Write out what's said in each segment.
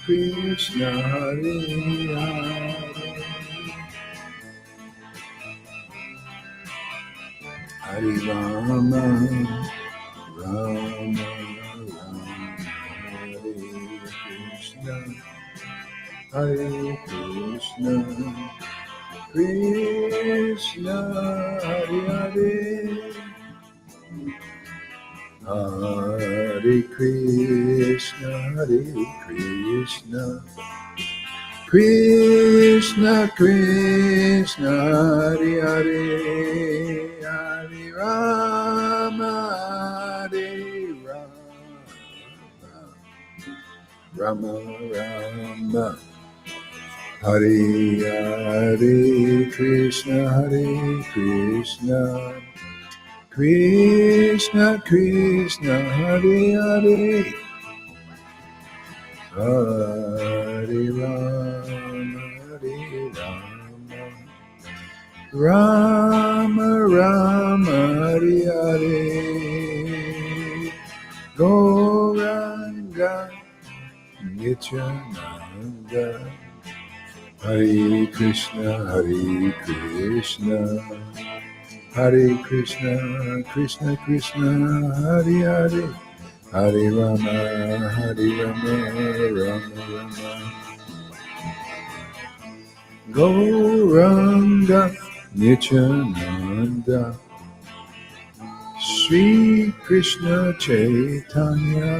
Krishna, Hare Hare Rama, Rama Rama, Hare Krishna, Hare Krishna, Krishna Hare Hare, Hare Krishna, Hare Krishna, Krishna Krishna, Hare Hare, Hare Rama, Hare Rama, Rama Rama, Hare Hare, Krishna Hare Krishna, Krishna Krishna, Hare Hare, Hare Rama, Hare Rama, Rama Rama, Hare Hare, Gauranga Nityananda, Hare Krishna, Hare Krishna, Krishna Krishna, Hare Hare, Hare Rama, Rama Rama, Gauranga Nityananda, Sri Krishna Chaitanya,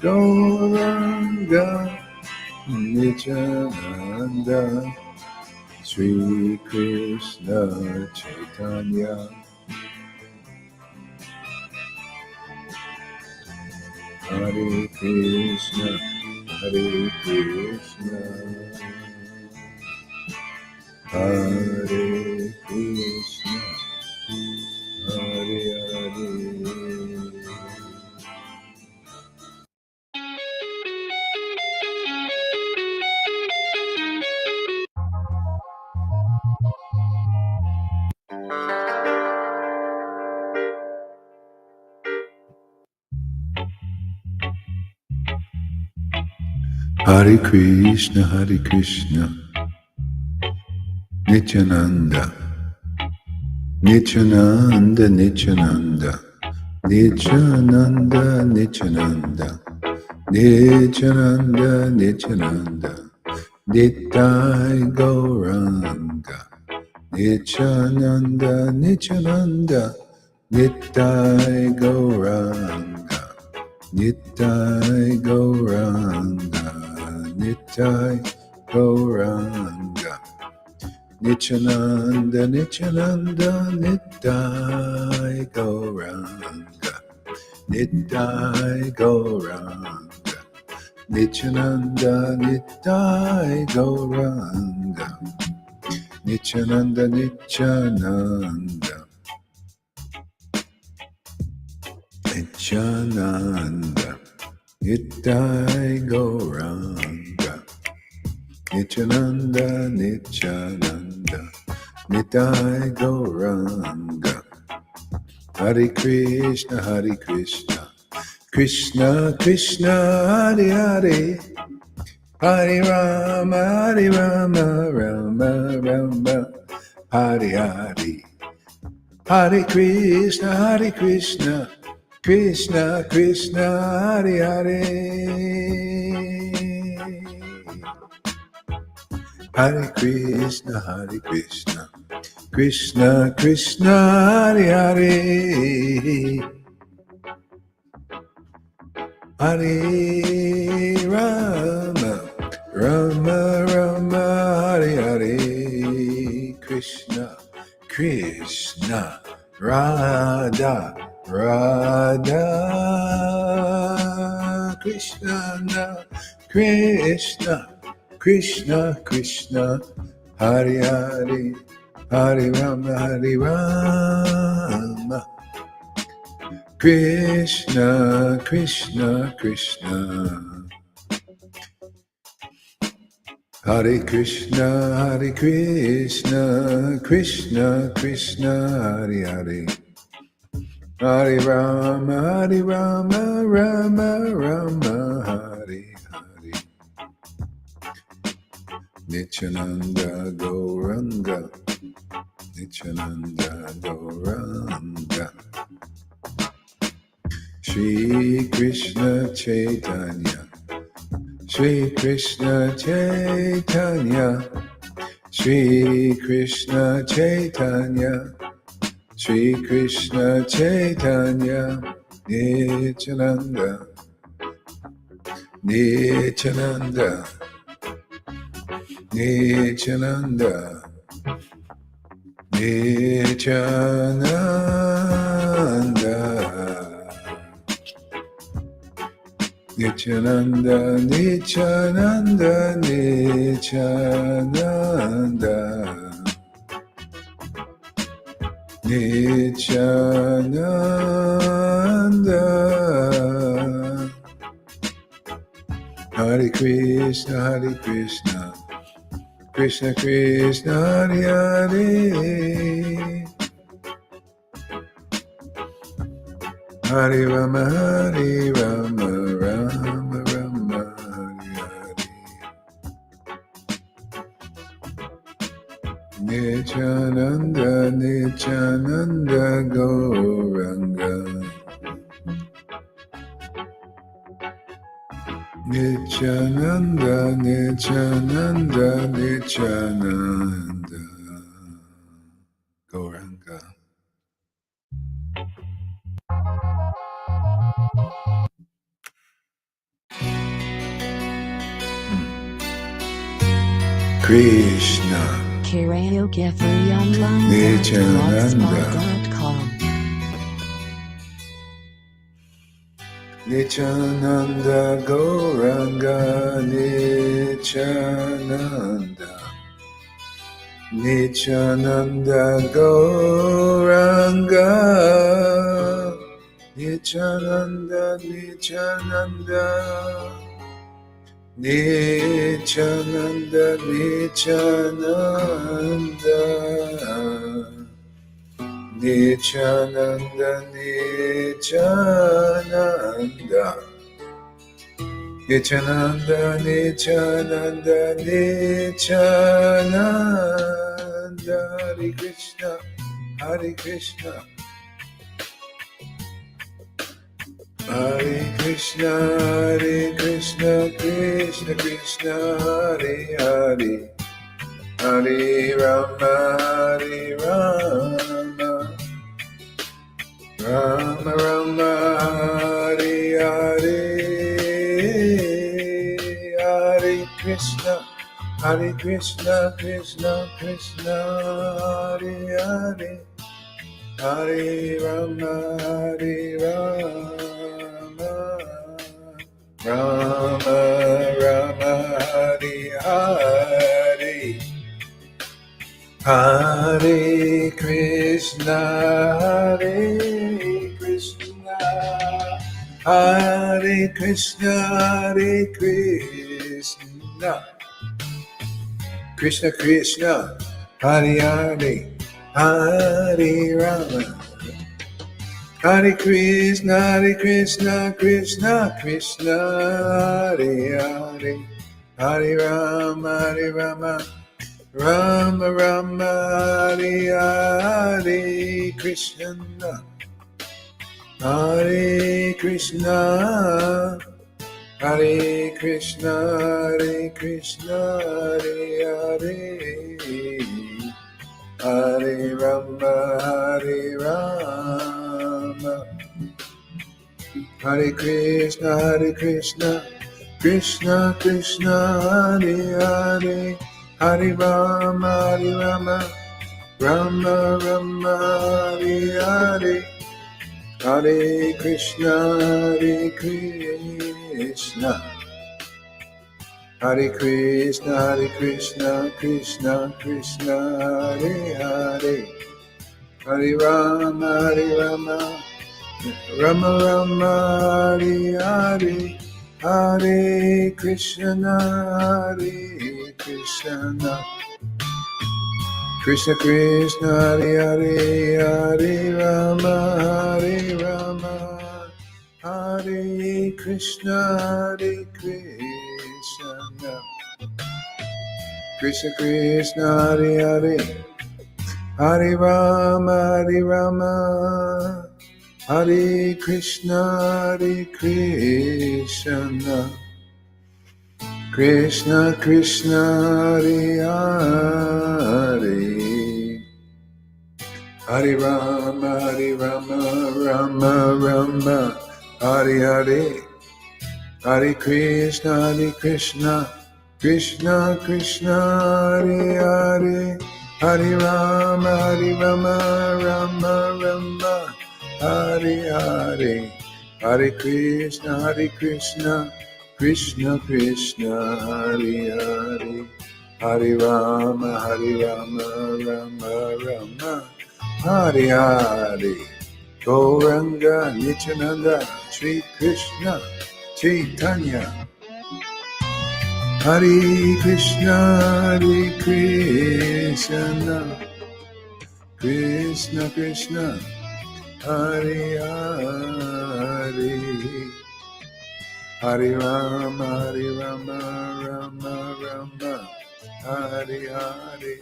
Gauranga Nityananda, Sri Krishna Chaitanya, Hare Krishna, Hare Krishna, Hare Krishna, Hare Hare. Hare Krishna, Hare Krishna, Nityananda, Nityananda, Nityananda, Nityananda, Nityananda, Nityananda, Nityananda, Nitai Gauranga, Nityananda, Nityananda, Nitai Gauranga, Nitai Gauranga, Nitai Gauranga, Nityananda, Nityananda, Nitai Gauranga, Nitai Gauranga, Nityananda, Nitai Gauranga, Nityananda, Nityananda, Nityananda, Nitai Gauranga, Nityananda, Nityananda, Nitai Gauranga, Hare Krishna, Hare Krishna, Krishna Krishna, Hare Hare, Hare Rama, Rama Rama, Hare Hare, Hare Krishna, Krishna Krishna, Hare Hare, Hare Krishna, Krishna Krishna, Hare Hare, Hare Rama, Rama Rama, Hare Hare, Krishna Krishna, Radha Radha, Krishna Krishna, Krishna Krishna, Hare Hare, Hare Rama, Hare Rama, Krishna Krishna Krishna, Hare Krishna, Krishna Krishna, Hare Hare, Hare Rama, Rama Rama, Hare Nityananda Gauranga, Nityananda Gauranga, Shri Krishna Chaitanya, Shri Krishna Chaitanya, Shri Krishna Chaitanya, Shri Krishna Chaitanya, Nityananda, Nityananda, Nityananda, Nityananda, Nityananda, Nityananda, Nityananda, Nityananda. Hare Krishna, Hare Krishna, Krishna Krishna, Hare Hare, Hare Rama, Hare Rama, Rama Rama, Hare Hare. Nityananda, Nityananda, Gauranga. Nityananda, Nityananda, Nityananda, Gauranga. Krishna, Karaoke free online. Nityananda, blogspot.com. Nityananda, Gauranga, Nityananda, Nityananda, Gauranga, Nityananda, Nityananda, Nityananda, Nityananda, Nityananda, Nityananda, Nityananda, Nityananda, Nityananda, Hare Krishna, Hare Krishna, Hare Krishna, Hare Krishna, Krishna Krishna, Hare Hare, Hare Rama, Hare Rama, Rama Rama, Hare Hare, Hare Krishna, Hare Krishna, Krishna Krishna, Hare Hare, Hare Rama, Hare Rama, Rama Rama, Hare Hare, Hare Krishna, Hare Krishna, Hare Krishna, Hare Krishna, Krishna Krishna, Hare Hare, Hare Rama, Hare Krishna, Hare Krishna, Krishna Krishna, Hare Hare, Hare Rama, Hare Rama, Rama Rama, Hare Hare, Krishna, Hare Krishna, Hare Krishna, Hare Krishna, Hare Hare, Hare Rama, Hare Rama, Hare Krishna, Krishna Krishna, Hare Hare, Hare Rama, Rama Rama, Hare Hare, Hare Krishna, Hare Krishna, Krishna Krishna, Hare Hare, Hare Rama, Rama Rama, Hare Hare, Hare Krishna, Krishna Krishna Krishna, Hare Hare, Hare Rama, Hare Krishna, Krishna Krishna Krishna Hare Hare, Hare Rama Hare Krishna Krishna Krishna Hare Hare, Hare Rama Rama Hare Hare, Hare Krishna Krishna Krishna Hare Hare, Hare Rama Rama Hare Hare, Hare Krishna Krishna Krishna Hare Hare, Hare Rama Rama Hare Hare. Gauranga Nityananda Sri Krishna Chaitanya, Hare Krishna Krishna Krishna Hare Hare, Hare Rama Rama Hare Hare,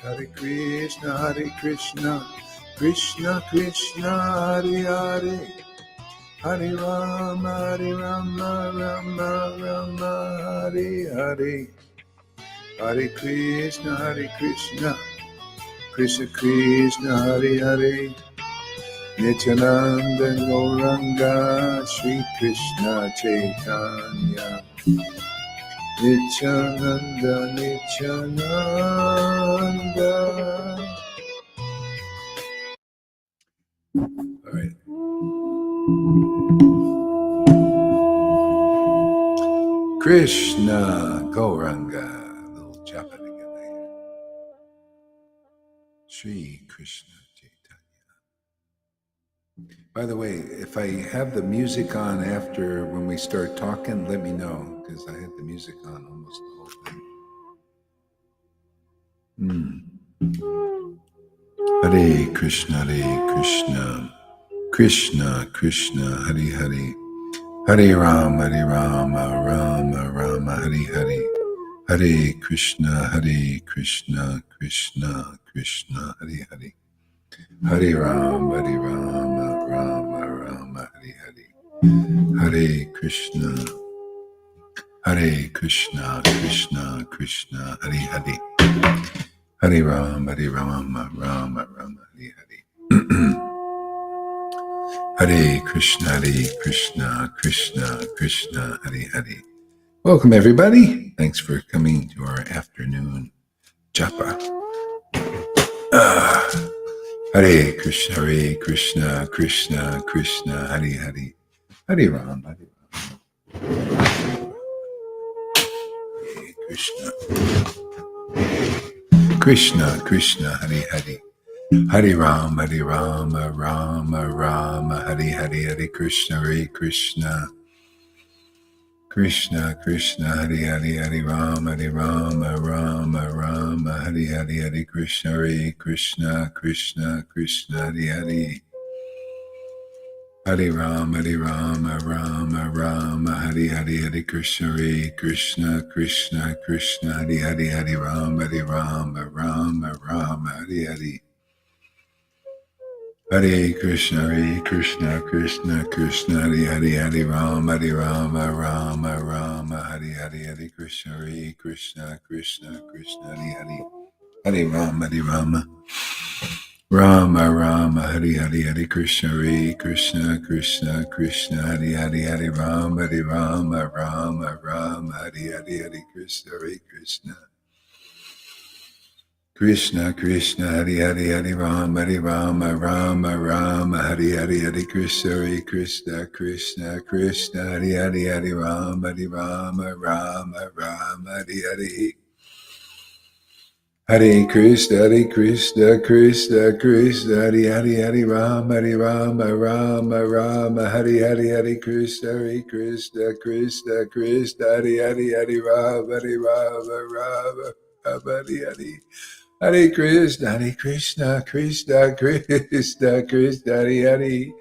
Hare Krishna Krishna Krishna Hare Hare, Hare Rama Rama Hare Hare, Hare Krishna Krishna Krishna Hare Hare, Nityananda Gauranga Sri Krishna Chaitanya, Nityananda. All right. Krishna Gauranga, a little japa together here. Sri Krishna Chaitanya. By the way, if I have the music on after when we start talking, let me know, because I had the music on almost the whole thing. Hare Krishna Krishna Krishna Hare Hare, Hare Rama Rama Hare Hare, Hare Krishna Krishna Krishna Hare Hare, Hare Rama Rama Hare Hare, Hare Krishna Krishna Krishna Hare Hare, Hare Rama Rama Hare Hare. Hare Krishna Krishna Krishna Hare Hare. Welcome everybody. Thanks for coming to our afternoon japa. Hare Krishna Krishna Krishna Hare Hare, Hare Rama Hare Krishna Krishna Hare Hare, Hare Rama Rama Hare Hare Krishna Krishna Hare Hare Rama Rama Hare Hare Krishna Krishna Hare Hare, Hare Rama Rama Hare Hare Krishna Krishna Hare Hare Rama Rama Hare Hare, Hare Krishna Krishna Hare Hare Rama Rama Hare Hare Krishna Krishna Hare Hare, Hare Rama Rama Hare Hare Krishna Krishna Hare Hare Rama Rama Hare Hare Krishna Krishna Hare Hare Rama Rama Hare Hare Krishna Krishna Hare Hare Rama Rama Hare Hare, Hare Krishna Hare Hare Rama Hare Hare Krishna Hare Hare Rama Hare Hare, Hare Krishna Krishna Hare Hare,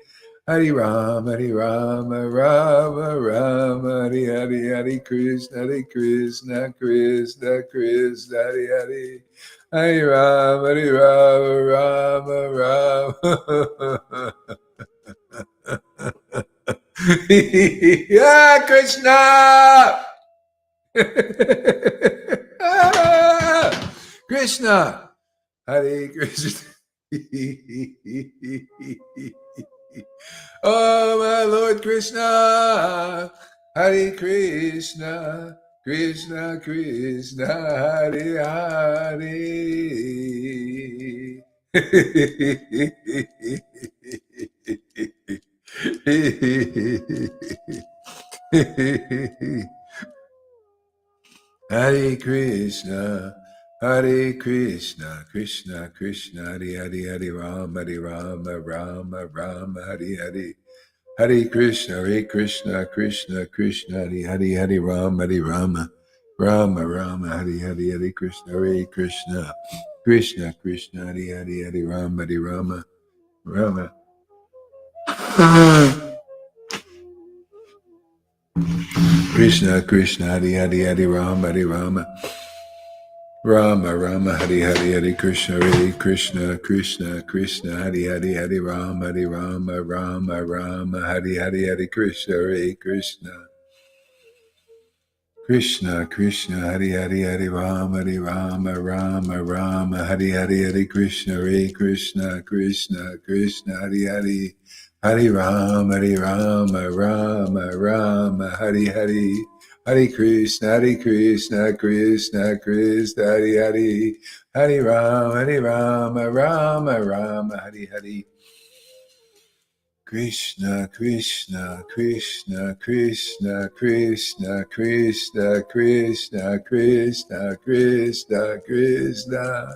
Hare Rama, Rama Rama, Hare Hare, Hare Krishna, Krishna Krishna, Hare Hare. Hare Rama, Rama Rama. Yeah, Krishna. Krishna. Hare Krishna. Oh, my Lord Krishna. Hare Krishna. Krishna Krishna. Hare Hare. Hare Krishna, Hare Krishna, Krishna Krishna, Hare Hare, Hare Rama, Rama Rama, Hare Hare. Hare Krishna, Krishna Krishna, Hare Hare, Hare Rama, Rama Rama, Hare Hare, Hare Krishna, Krishna Krishna, Hare Hare, Hare Rama, Rama. Krishna Krishna, Hare Hare, Hare Rama, Rama Rama, Hare Hare, Hare Krishna Krishna Krishna, Hare Hare, Hare Rama, Rama Rama, Hare Hare, Hare Krishna Krishna, Hare Hare, Hare Rama, Rama Rama, Hare Hare, Hare Krishna Krishna, Hare Hare, Hare Rama, Rama, Hare Hare. Hare Krishna, Krishna Krishna, Hare Hare, Hare Rama, Rama, Hare Hare. Krishna Krishna Krishna Krishna Krishna Krishna Krishna Krishna Krishna Krishna.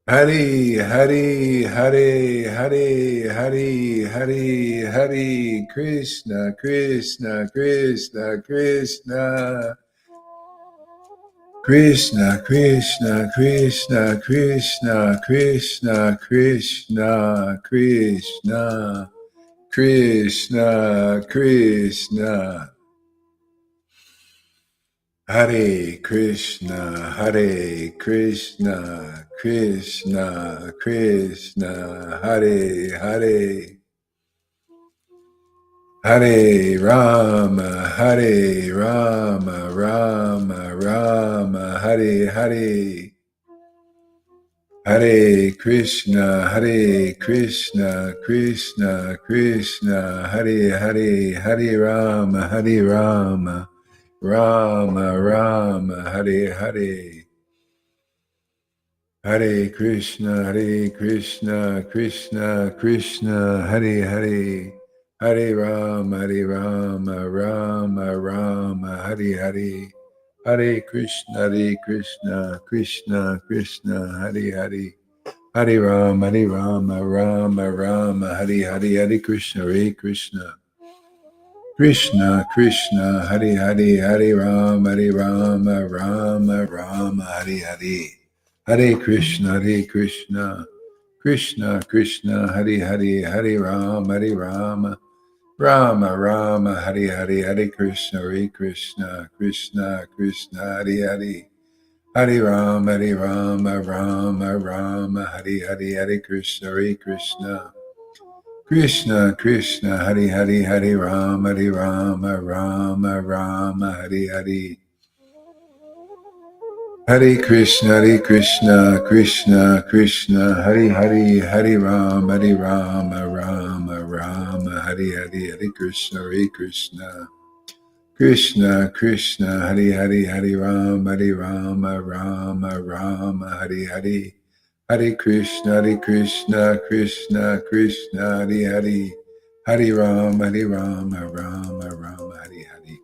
Hare Hare Hare Hare Hare Hare Hare Krishna Krishna Krishna Krishna Krishna Krishna Krishna Krishna Krishna Krishna Krishna Krishna Krishna. Hare Krishna Krishna Krishna Krishna, Hare Hare, Hare Rama, Rama Rama, Hare Hare, Hare Krishna, Krishna Krishna, Hare Hare, Hare Rama, Rama Rama, Hare Hare. Hare Krishna, Krishna Krishna, Hare Hare, Hare Rama, Rama Rama, Hare Hare, Hare Krishna, Krishna Krishna, Hare Hare, Hare Rama, Rama Rama, Hare Hare, Hare Krishna, Krishna Krishna, Hare Hare, Hare Rama, Rama Rama, Hare Hare. Hare Krishna, Krishna Krishna, Hare Hare, Hare Rama, Rama Rama, Hare Hare, Hare Krishna, Krishna Krishna, Hare Hare, Hare Rama, Rama Rama, Hare Hare, Hare Krishna, Krishna Krishna, Hare Hare, Hare Rama, Rama Rama, Hare Hare. Hare Krishna, Krishna Krishna, Hare Hare, Hare Rama, Rama Rama, Hare Hare, Hare Krishna, Krishna Krishna, Hare Hare, Hare Rama, Rama Rama, Hare Hare, Hare Krishna, Krishna Krishna, Hare Hare, Hare Rama, Rama Rama, Hare Hare.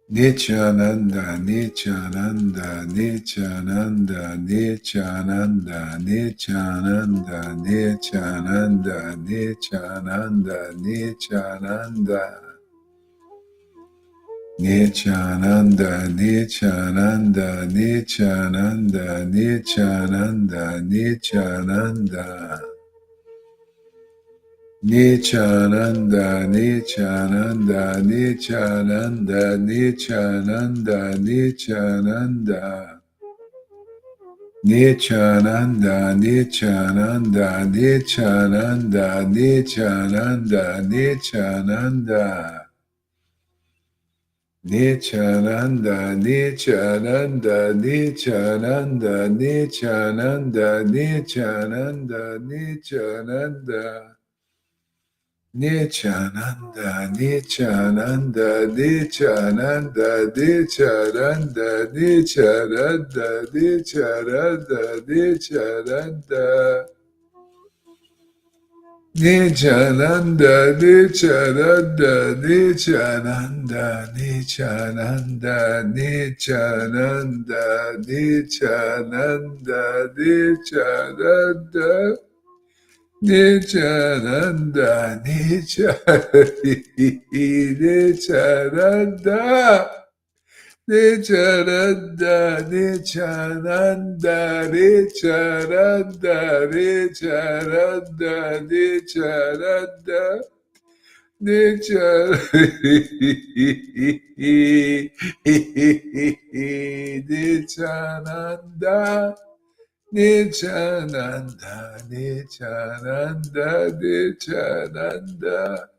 Nityananda, Nityananda, Nityananda, Nityananda, Nityananda, Nityananda, Nityananda, Nityananda. Nityananda, Nityananda, Nityananda, Nityananda, Nityananda. Nityananda, Nityananda, Nityananda, Nityananda, Nityananda. Nityananda, Nityananda, Nityananda, Nityananda, Nityananda. Nityananda, Nityananda, Nityananda, Nityananda, Nityananda, Nityananda. Nityananda, Nityananda, Nityananda, Nityananda, Nityananda, Nityananda, Nityananda. Nityananda, Nityananda, Nityananda, Nityananda, Nityananda, Nityananda, Nityananda. Nityananda, Nityananda, Nityananda, Nityananda, Nityananda, Nityananda, Nityananda, Nityananda. Nityananda, Nityananda, Nityananda.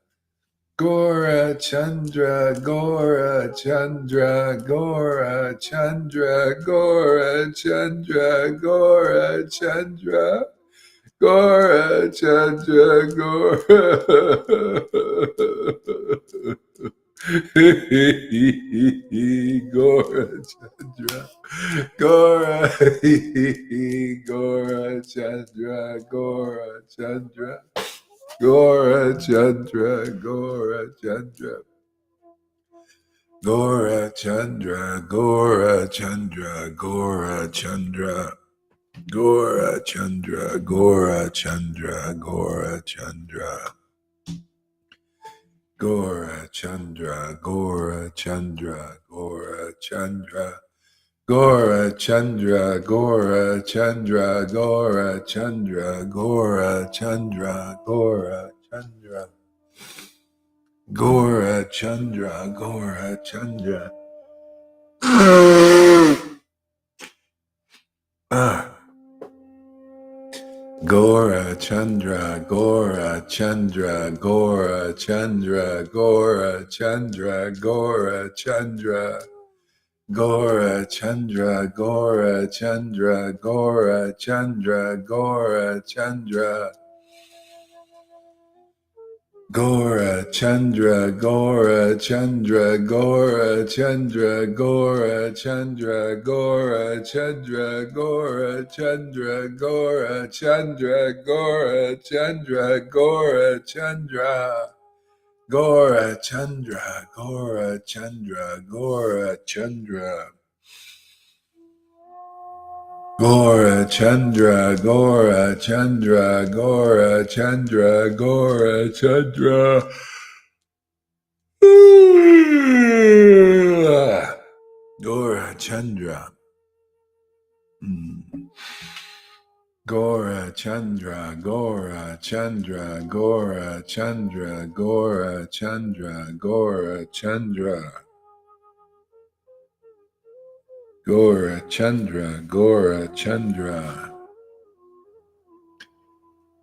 Gora Chandra, Gora Chandra, Gora Chandra, Gora Chandra, Gora Chandra. Gora Chandra, Gora. Gora Chandra. Gora, Gora Chandra, Gora Chandra, Gora Chandra, Gora Chandra, Gora Chandra, Gora Chandra, Gora Chandra, Gora Chandra, Gora Chandra, Gora Chandra. Gora Chandra, Gora Chandra, Gora Chandra. Gora Chandra, Gora Chandra, Gora Chandra, Gora Chandra, Gora Chandra, Gora Chandra, Gora Chandra. Gora Chandra, Gora Chandra, Gora Chandra, Gora Chandra, Gora Chandra. Gora Chandra, Gora Chandra, Gora Chandra, Gora Chandra. Gora Chandra, Gora Chandra, Gora Chandra, Gora Chandra, Gora Chandra, Gora Chandra, Gora Chandra, Gora Chandra, Gora Chandra. Gora Chandra, Gora Chandra, Gora Chandra. Gora Chandra, Gora Chandra, Gora Chandra, Gora Chandra. Gora Chandra. Gora Chandra, Gora Chandra, Gora Chandra, Gora Chandra, Gora Chandra. Gora Chandra, Gora Chandra.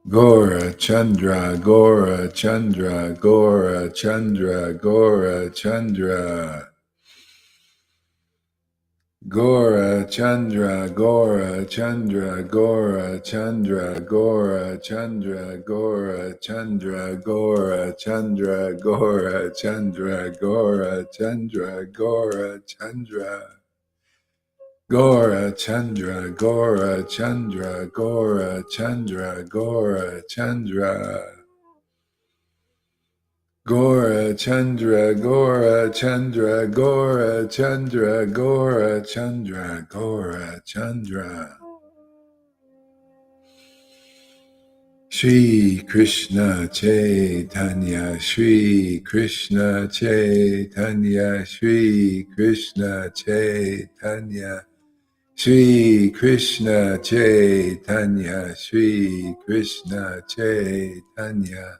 Gora Chandra, Gora Chandra, Gora Chandra, Gora Chandra. Gora Chandra, Gora Chandra, Gora Chandra, Gora Chandra, Gora Chandra, Gora Chandra, Gora Chandra, Gora Chandra, Gora Chandra. Gora Chandra, Gora Chandra, Gora Chandra, Gora Chandra. Gora Chandra, Gora Chandra, Gora Chandra, Gora Chandra, Gora Chandra. Shri Krishna Chaitanya, Shri Krishna Chaitanya, Shri Krishna Chaitanya. Shri Krishna Chaitanya, Shri Krishna Chaitanya,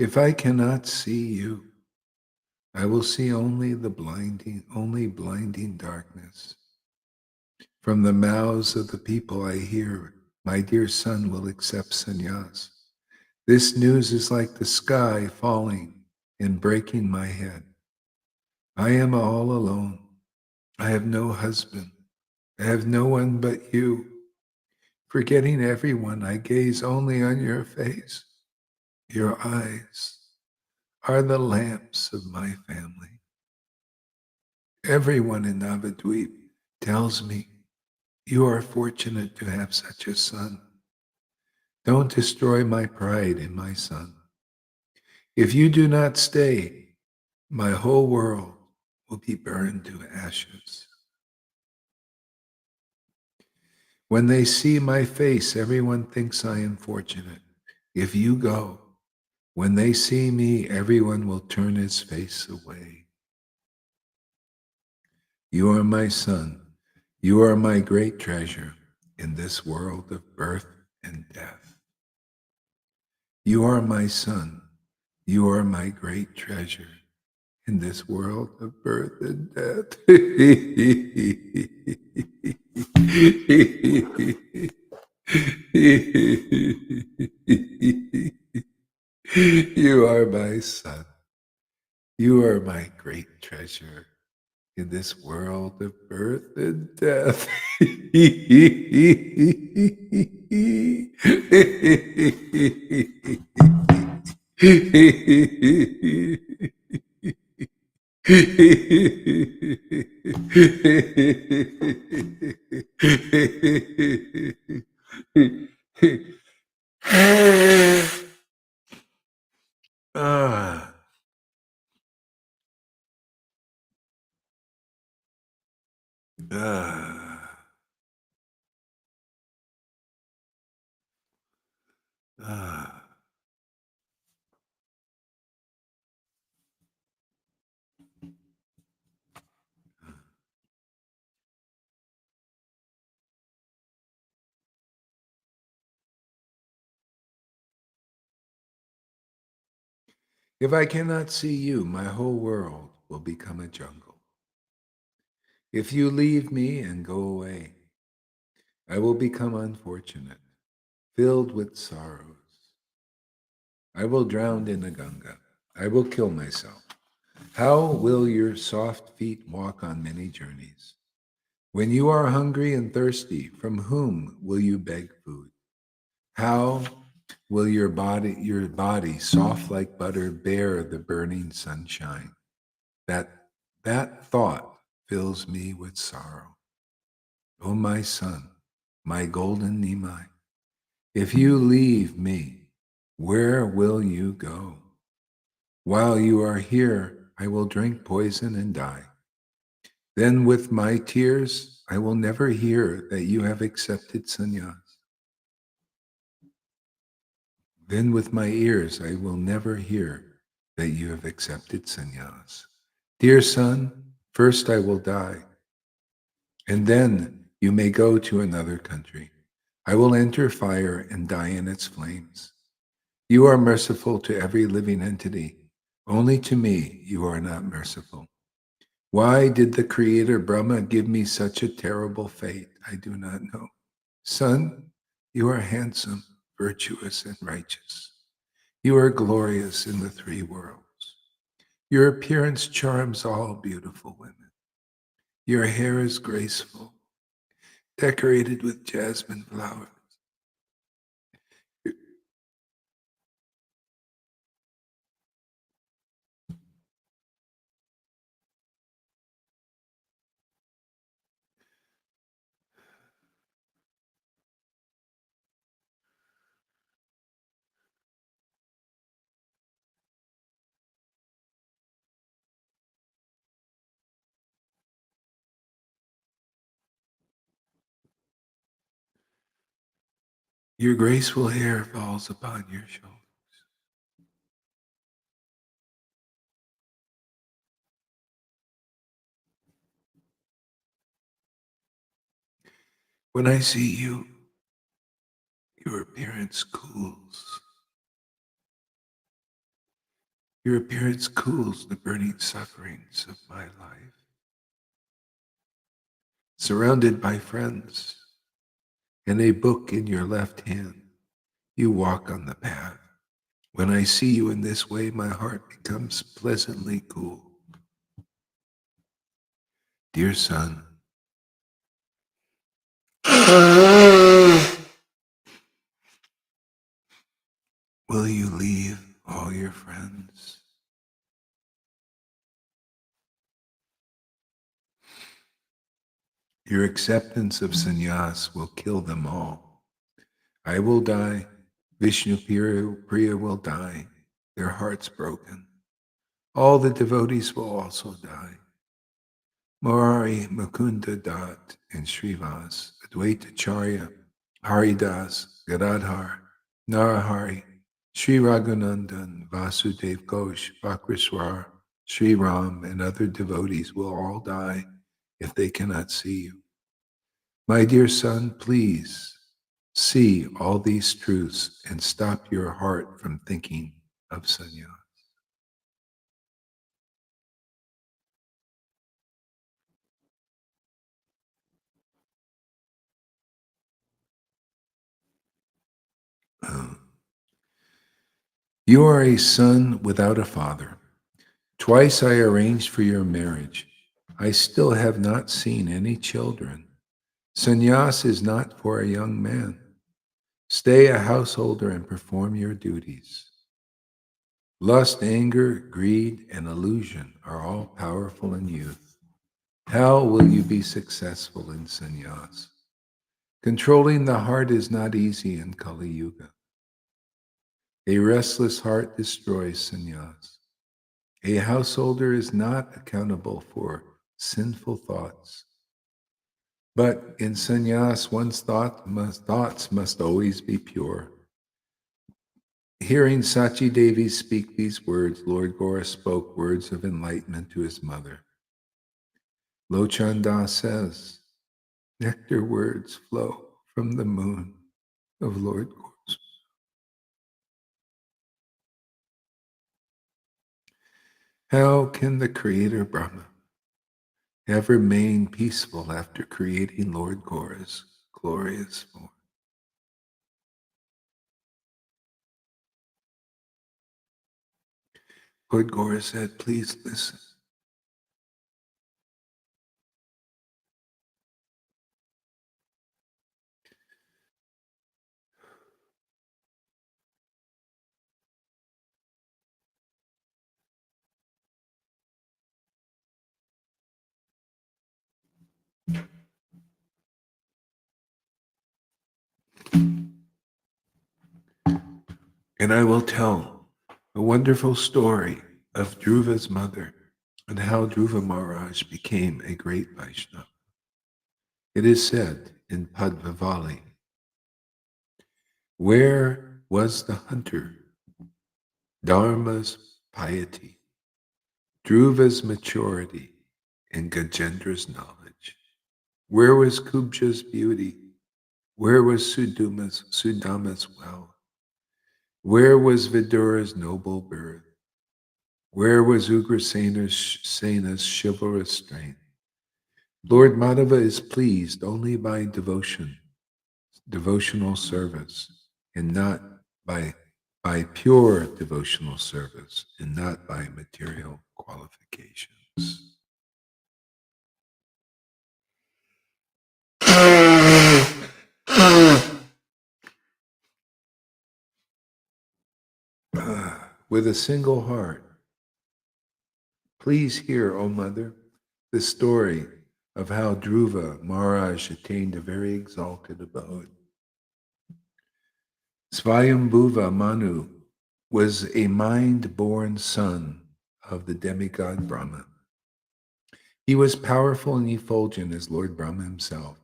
If I cannot see you, I will see only blinding darkness. From the mouths of the people I hear, my dear son will accept sannyas. This news is like the sky falling and breaking my head. I am all alone. I have no husband. I have no one but you. Forgetting everyone, I gaze only on your face. Your eyes are the lamps of my family. Everyone in Navadweep tells me you are fortunate to have such a son. Don't destroy my pride in my son. If you do not stay, my whole world will be burned to ashes. When they see my face, everyone thinks I am fortunate. If you go, when they see me, everyone will turn his face away. You are my son. You are my great treasure in this world of birth and death. You are my son. You are my great treasure in this world of birth and death. You are my son. You are my great treasure in this world of birth and death. Ah, ah, ah. If I cannot see you, my whole world will become a jungle. If you leave me and go away, I will become unfortunate, filled with sorrows. I will drown in the Ganga. I will kill myself. How will your soft feet walk on many journeys? When you are hungry and thirsty, from whom will you beg food? How will your body, soft like butter, bear the burning sunshine? That thought fills me with sorrow. O my son, my golden Nimai, if you leave me, where will you go? While you are here, I will drink poison and die. Then with my tears, I will never hear that you have accepted sannyas. Then with my ears, I will never hear that you have accepted sannyas. Dear son, first I will die, and then you may go to another country. I will enter fire and die in its flames. You are merciful to every living entity. Only to me you are not merciful. Why did the Creator Brahma give me such a terrible fate? I do not know. Son, you are handsome, virtuous, and righteous. You are glorious in the three worlds. Your appearance charms all beautiful women. Your hair is graceful, decorated with jasmine flowers. Your graceful hair falls upon your shoulders. When I see you, your appearance cools. Your appearance cools the burning sufferings of my life. Surrounded by friends and a book in your left hand, you walk on the path. When I see you in this way, my heart becomes pleasantly cool. Dear son, will you leave all your friends? Your acceptance of sannyas will kill them all. I will die. Vishnu Priya will die. Their hearts broken. All the devotees will also die. Murari, Mukunda Dat, and Srivas, Advaitacharya, Haridas, Gadadhar, Narahari, Sri Raghunandan, Vasudev Ghosh, Bakriswar, Sri Ram, and other devotees will all die if they cannot see you. My dear son, please see all these truths and stop your heart from thinking of sannyas. You are a son without a father. Twice I arranged for your marriage. I still have not seen any children. Sannyas is not for a young man. Stay a householder and perform your duties. Lust, anger, greed, and illusion are all powerful in youth. How will you be successful in sannyas? Controlling the heart is not easy in Kali Yuga. A restless heart destroys sannyas. A householder is not accountable for sinful thoughts. But in sannyas, one's thoughts must always be pure. Hearing Sachi Devi speak these words, Lord Gora spoke words of enlightenment to his mother. Lochanda says, nectar words flow from the moon of Lord Gora's. How can the Creator Brahma have remained peaceful after creating Lord Gora's glorious form? Lord Gora said, please listen. And I will tell a wonderful story of Dhruva's mother and how Dhruva Maharaj became a great Vaishnava. It is said in Padmavali, where was the hunter, Dharma's piety, Dhruva's maturity, and Gajendra's knowledge? Where was Kubja's beauty? Where was Sudama's wealth? Where was Vidura's noble birth? Where was Ugrasena's chivalrous strength? Lord Madhava is pleased only by devotional service, and not by pure devotional service, and not by material qualifications. With a single heart, please hear, O Mother, the story of how Dhruva Maharaj attained a very exalted abode. Svayambhuva Manu was a mind-born son of the demigod Brahma. He was powerful and effulgent as Lord Brahma himself.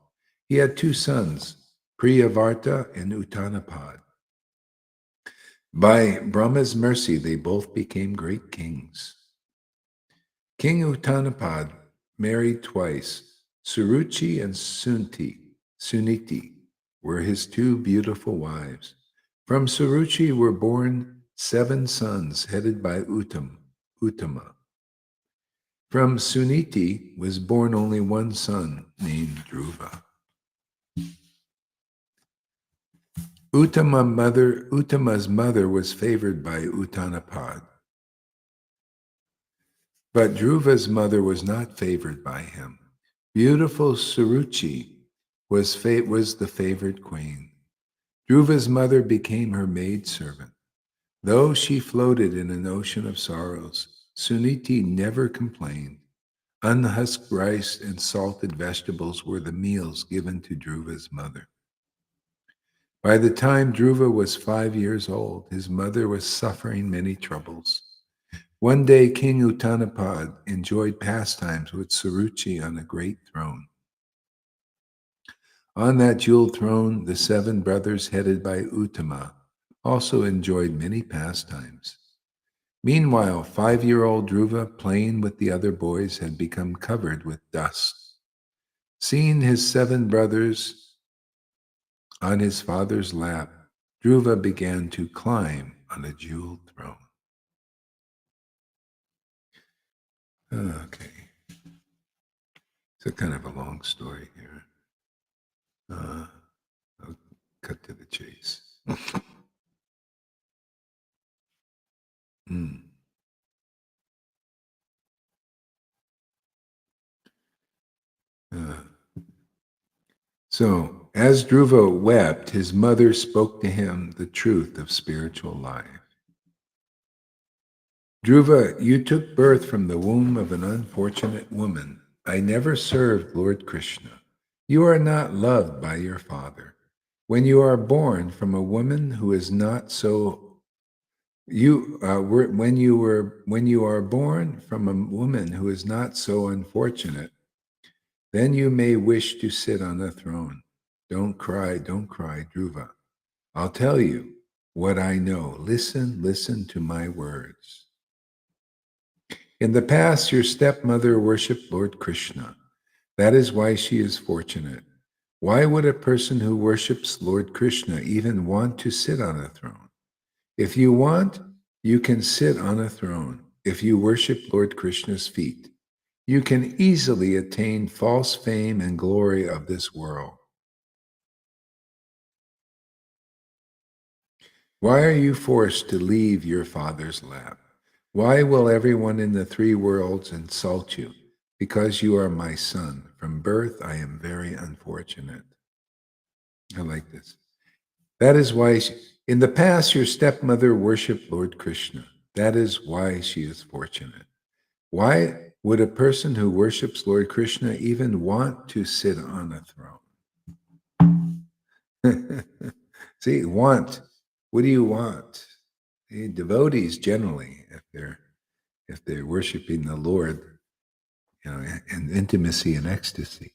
He had two sons, Priyavarta and Uttanapad. By Brahma's mercy, they both became great kings. King Uttanapad married twice. Suruchi and Suniti were his two beautiful wives. From Suruchi were born 7 sons headed by Uttama. From Suniti was born only one son named Dhruva. Uttama's mother was favored by Uttanapad, but Dhruva's mother was not favored by him. Beautiful Suruchi was the favored queen. Dhruva's mother became her maidservant. Though she floated in an ocean of sorrows, Suniti never complained. Unhusked rice and salted vegetables were the meals given to Dhruva's mother. By the time Dhruva was 5 years old, his mother was suffering many troubles. One day, King Uttanapad enjoyed pastimes with Suruchi on a great throne. On that jeweled throne, the 7 brothers headed by Uttama also enjoyed many pastimes. Meanwhile, 5-year-old Dhruva, playing with the other boys, had become covered with dust. Seeing his 7 brothers on his father's lap, Dhruva began to climb on a jeweled throne. Okay. It's a kind of a long story here. I'll cut to the chase. Mm. So, as Dhruva wept, his mother spoke to him the truth of spiritual life. Dhruva, you took birth from the womb of an unfortunate woman. I never served Lord Krishna. You are not loved by your father. When you are born from a woman who is not so when you are born from a woman who is not so unfortunate, then you may wish to sit on a throne. Don't cry, Dhruva. I'll tell you what I know. Listen to my words. In the past, your stepmother worshipped Lord Krishna. That is why she is fortunate. Why would a person who worships Lord Krishna even want to sit on a throne? If you want, you can sit on a throne. If you worship Lord Krishna's feet, you can easily attain false fame and glory of this world. Why are you forced to leave your father's lap? Why will everyone in the 3 worlds insult you? Because you are my son. From birth, I am very unfortunate. I like this. That is why, in the past, your stepmother worshipped Lord Krishna. That is why she is fortunate. Why would a person who worships Lord Krishna even want to sit on a throne? See, want. What do you want? See, devotees generally, if they're worshiping the Lord, in intimacy and ecstasy,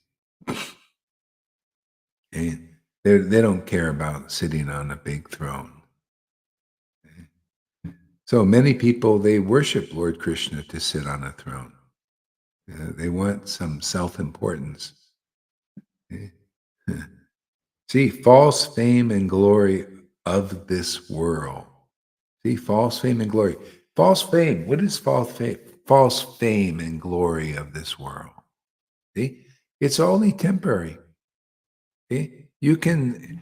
they don't care about sitting on a big throne. So many people, they worship Lord Krishna to sit on a throne. They want some self-importance. See, false fame and glory of this world. See, false fame and glory. False fame. What is false fame? False fame and glory of this world. See, it's only temporary. See, you can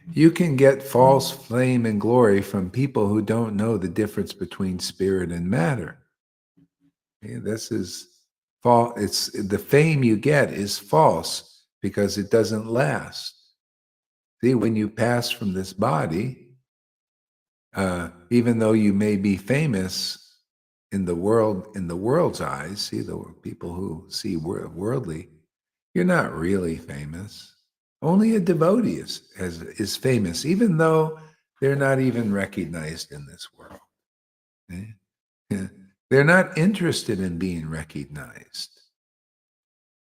get false fame and glory from people who don't know the difference between spirit and matter. See, this is false. It's the fame you get is false because it doesn't last. See, when you pass from this body, even though you may be famous in the world's eyes, see, the people who see worldly, you're not really famous. Only a devotee is famous, even though they're not even recognized in this world. Eh? They're not interested in being recognized.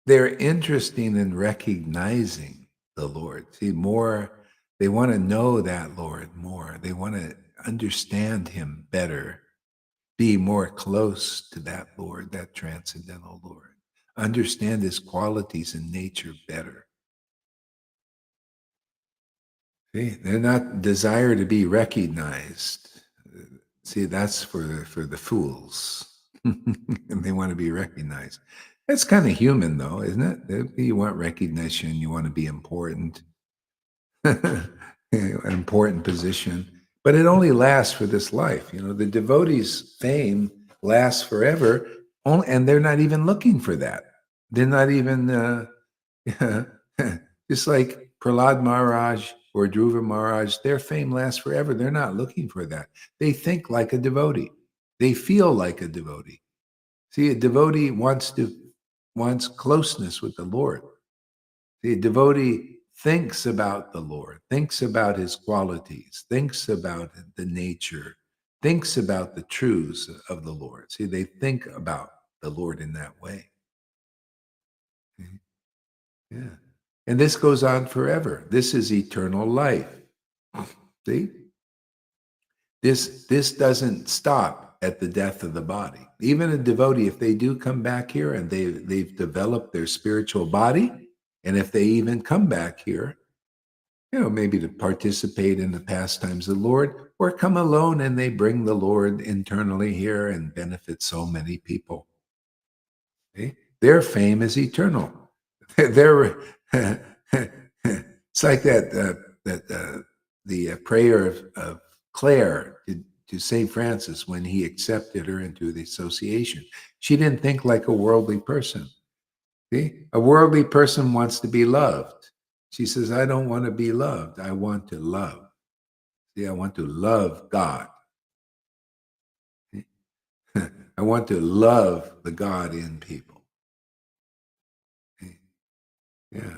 They're interested in recognizing the Lord. See, more, they want to know that Lord more. They want to understand him better, be more close to that Lord, that transcendental Lord, understand his qualities and nature better. See, they're not desire to be recognized. See, that's for the fools, and they want to be recognized. That's kind of human, though, isn't it? You want recognition. You want to be important, an important position, but it only lasts for this life. The devotees' fame lasts forever, and they're not even looking for that. They're not even just like Prahlad Maharaj or Dhruva Maharaj. Their fame lasts forever. They're not looking for that. They think like a devotee. They feel like a devotee. See, a devotee wants closeness with the Lord. The devotee thinks about the Lord, thinks about his qualities, thinks about the nature, thinks about the truths of the Lord. See, they think about the Lord in that way. See? Yeah. And this goes on forever. This is eternal life. See? This doesn't stop at the death of the body. Even a devotee, if they do come back here and they've developed their spiritual body, and if they even come back here, maybe to participate in the pastimes of the Lord, or come alone and they bring the Lord internally here and benefit so many people. See? Their fame is eternal. They're it's like the prayer of Clare to Saint Francis when he accepted her into the association. She didn't think like a worldly person. See, a worldly person wants to be loved. She says, "I don't want to be loved. I want to love. See, I want to love God. I want to love the God in people." Yeah.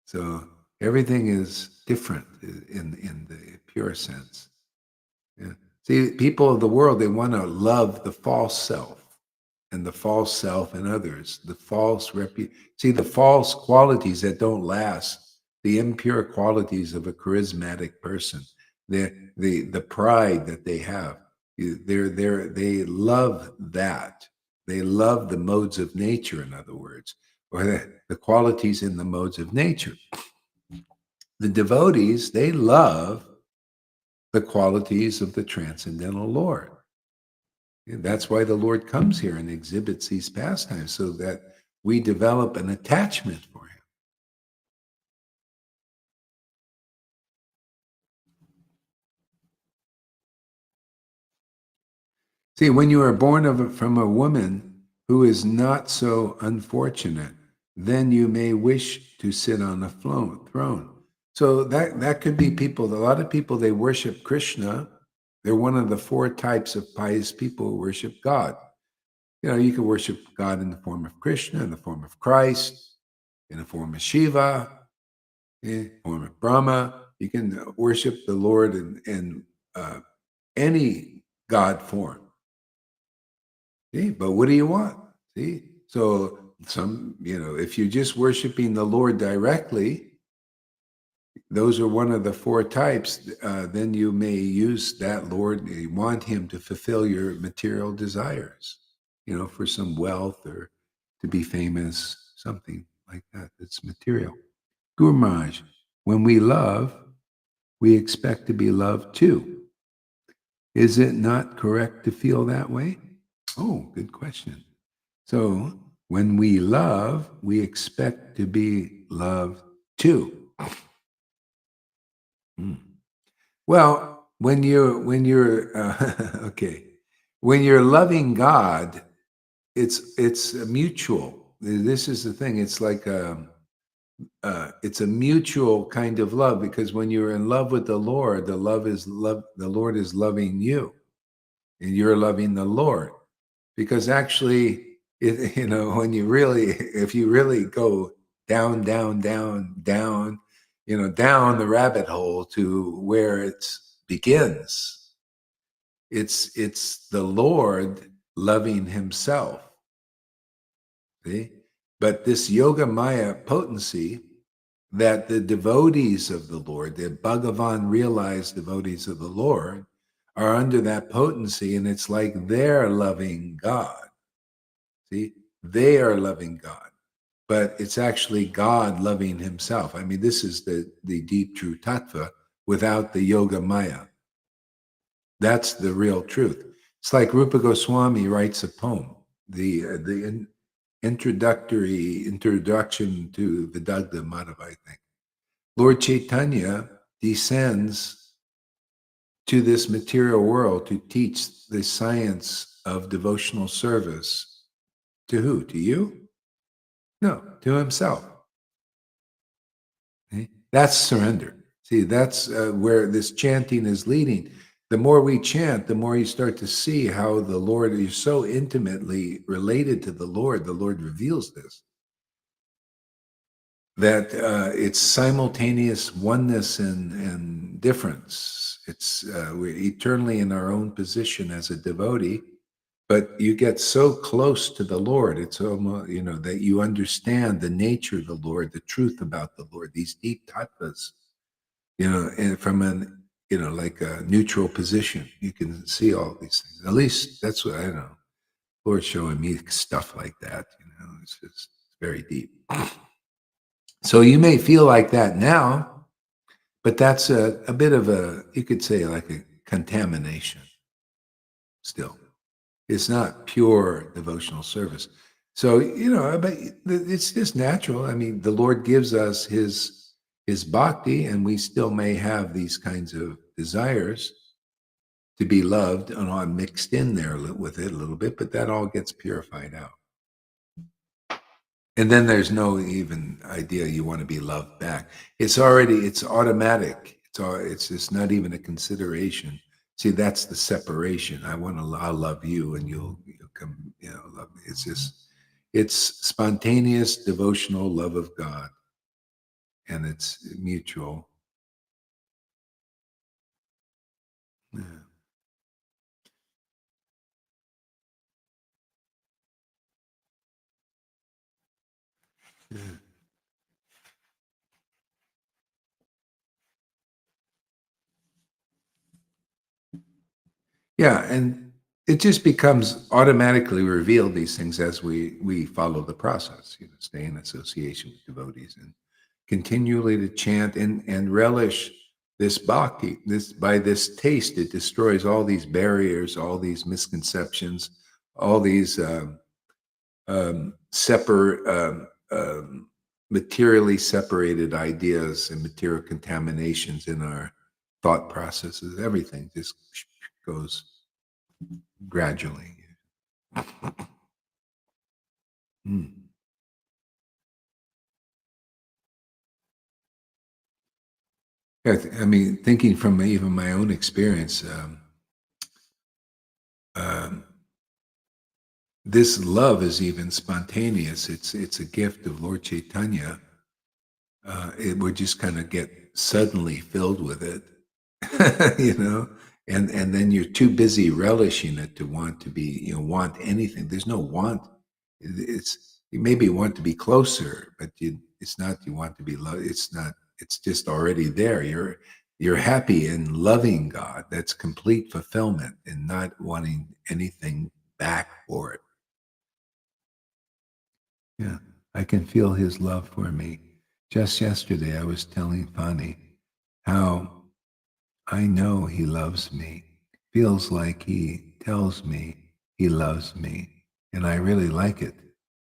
So everything is different in the pure sense. Yeah. See, people of the world, they want to love the false self and the false self in others, the false see the false qualities that don't last, the impure qualities of a charismatic person, the pride that they have. They love that. They love the modes of nature, in other words, or the qualities in the modes of nature. The devotees, they love the qualities of the transcendental Lord. And that's why the Lord comes here and exhibits these pastimes so that we develop an attachment for him. See, when you are born from a woman who is not so unfortunate, then you may wish to sit on a throne. So that could be people. A lot of people, they worship Krishna. They're one of the four types of pious people who worship God. You can worship God in the form of Krishna, in the form of Christ, in the form of Shiva, in the form of Brahma. You can worship the Lord in any God form. See, but what do you want? See, so if you're just worshiping the Lord directly, those are one of the four types. Then you may use that Lord. You want Him to fulfill your material desires, for some wealth or to be famous, something like that. That's material. Guru Maharaj, when we love, we expect to be loved too. Is it not correct to feel that way? Oh, good question. So when we love, we expect to be loved too. Hmm. Well, when you're okay, when you're loving God, it's a mutual. This is the thing. It's like it's a mutual kind of love because when you're in love with the Lord, the Lord is loving you, and you're loving the Lord. Because actually, when if you really go down, down, down, down, down the rabbit hole to where it begins, it's the Lord loving Himself. See? But this Yoga Maya potency that the devotees of the Lord, the Bhagavan realized devotees of the Lord, are under that potency, and it's like they're loving God. See, they are loving God, but it's actually God loving Himself. I mean, this is the deep true tattva without the Yoga Maya. That's the real truth. It's like Rupa Goswami writes a poem, the introduction to Vidagdha Madhava, I think. Lord Chaitanya descends to this material world to teach the science of devotional service. To who? To you? No, to himself. Okay? That's surrender. See, that's where this chanting is leading. The more we chant, the more you start to see how the Lord is so intimately related to the Lord reveals this, that it's simultaneous oneness and difference. It's we're eternally in our own position as a devotee, but you get so close to the Lord. It's almost, that you understand the nature of the Lord, the truth about the Lord, these deep tattvas, and from an, like a neutral position, you can see all these things. At least that's what I know. Lord showing me stuff like that, it's just very deep. So you may feel like that now, but that's a bit of you could say like a contamination still. It's not pure devotional service. So, but it's just natural. I mean, the Lord gives us his bhakti, and we still may have these kinds of desires to be loved and all mixed in there with it a little bit, but that all gets purified out. And then there's no even idea you want to be loved back. It's automatic. It's just not even a consideration. See, that's the separation. I'll love you, and you'll come, love me. It's spontaneous devotional love of God, and it's mutual. Yeah. Yeah. Yeah, and it just becomes automatically revealed, these things, as we follow the process, stay in association with devotees and continually to chant and relish this bhakti. By this taste, it destroys all these barriers, all these misconceptions, all these separate, materially separated ideas and material contaminations in our thought processes. Everything just goes gradually. Mm. Yeah, I mean, thinking from even my own experience, um, this love is even spontaneous. It's a gift of Lord Chaitanya. It would just kind of get suddenly filled with it, and then you're too busy relishing it to want to be, want anything. There's no want. It's you maybe want to be closer, but it's not. You want to be loved. It's not. It's just already there. You're happy in loving God. That's complete fulfillment and not wanting anything back for it. Yeah, I can feel his love for me. Just yesterday, I was telling Fani how I know he loves me. Feels like he tells me he loves me. And I really like it.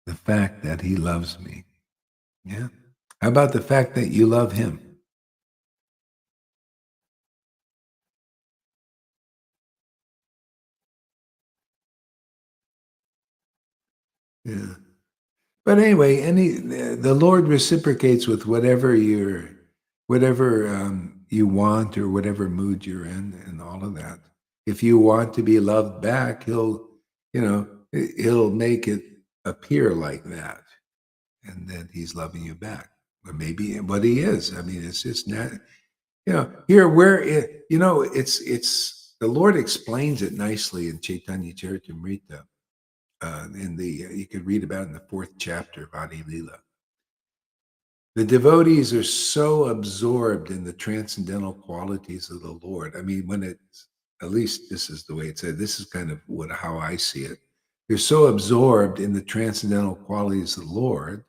The fact that he loves me. Yeah. How about the fact that you love him? Yeah. But anyway, the Lord reciprocates with whatever you want or whatever mood you're in, and all of that. If you want to be loved back, he'll make it appear like that, and then he's loving you back. Or maybe what he is. I mean, it's just not. Here where it's the Lord explains it nicely in Chaitanya Charitamrita. You could read about it in the 4th chapter of Adi Lila. The devotees are so absorbed in the transcendental qualities of the Lord. I mean, at least this is the way it said. This is kind of how I see it. They're so absorbed in the transcendental qualities of the Lord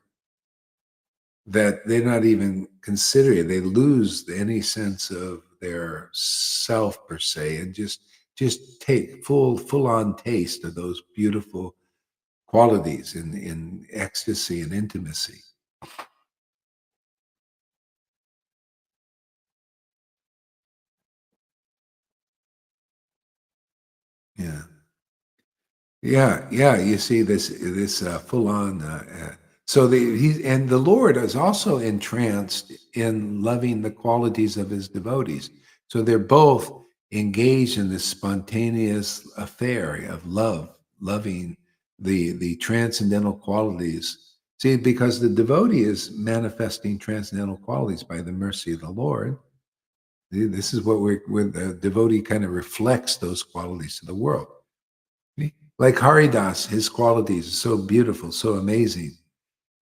that they're not even considering it. They lose any sense of their self per se, and just just take full on taste of those beautiful qualities in ecstasy and intimacy. Yeah. Yeah. You see this full on. So he and the Lord is also entranced in loving the qualities of his devotees. So they're both engaged in this spontaneous affair of loving the transcendental qualities. See, because the devotee is manifesting transcendental qualities by the mercy of the Lord. See, this is what where the devotee kind of reflects those qualities to the world. Like Haridas, his qualities are so beautiful, so amazing.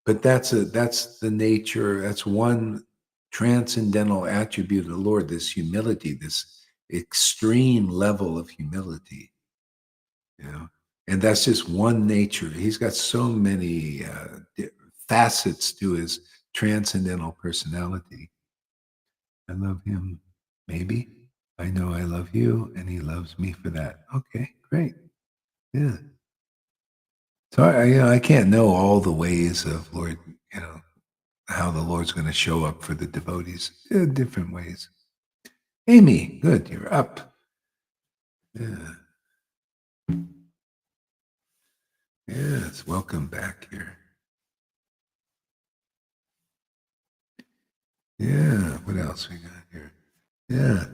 But that's the nature, that's one transcendental attribute of the Lord, this humility, this extreme level of humility, you know. And that's just one nature. He's got so many facets to his transcendental personality. I love him, maybe. I know I love you, and he loves me for that. Okay, great. Yeah. So I can't know all the ways of Lord, you know, how the Lord's going to show up for the devotees. Different ways. Amy, good, you're up. Yeah, yes, welcome back here. Yeah, what else we got here? Yeah.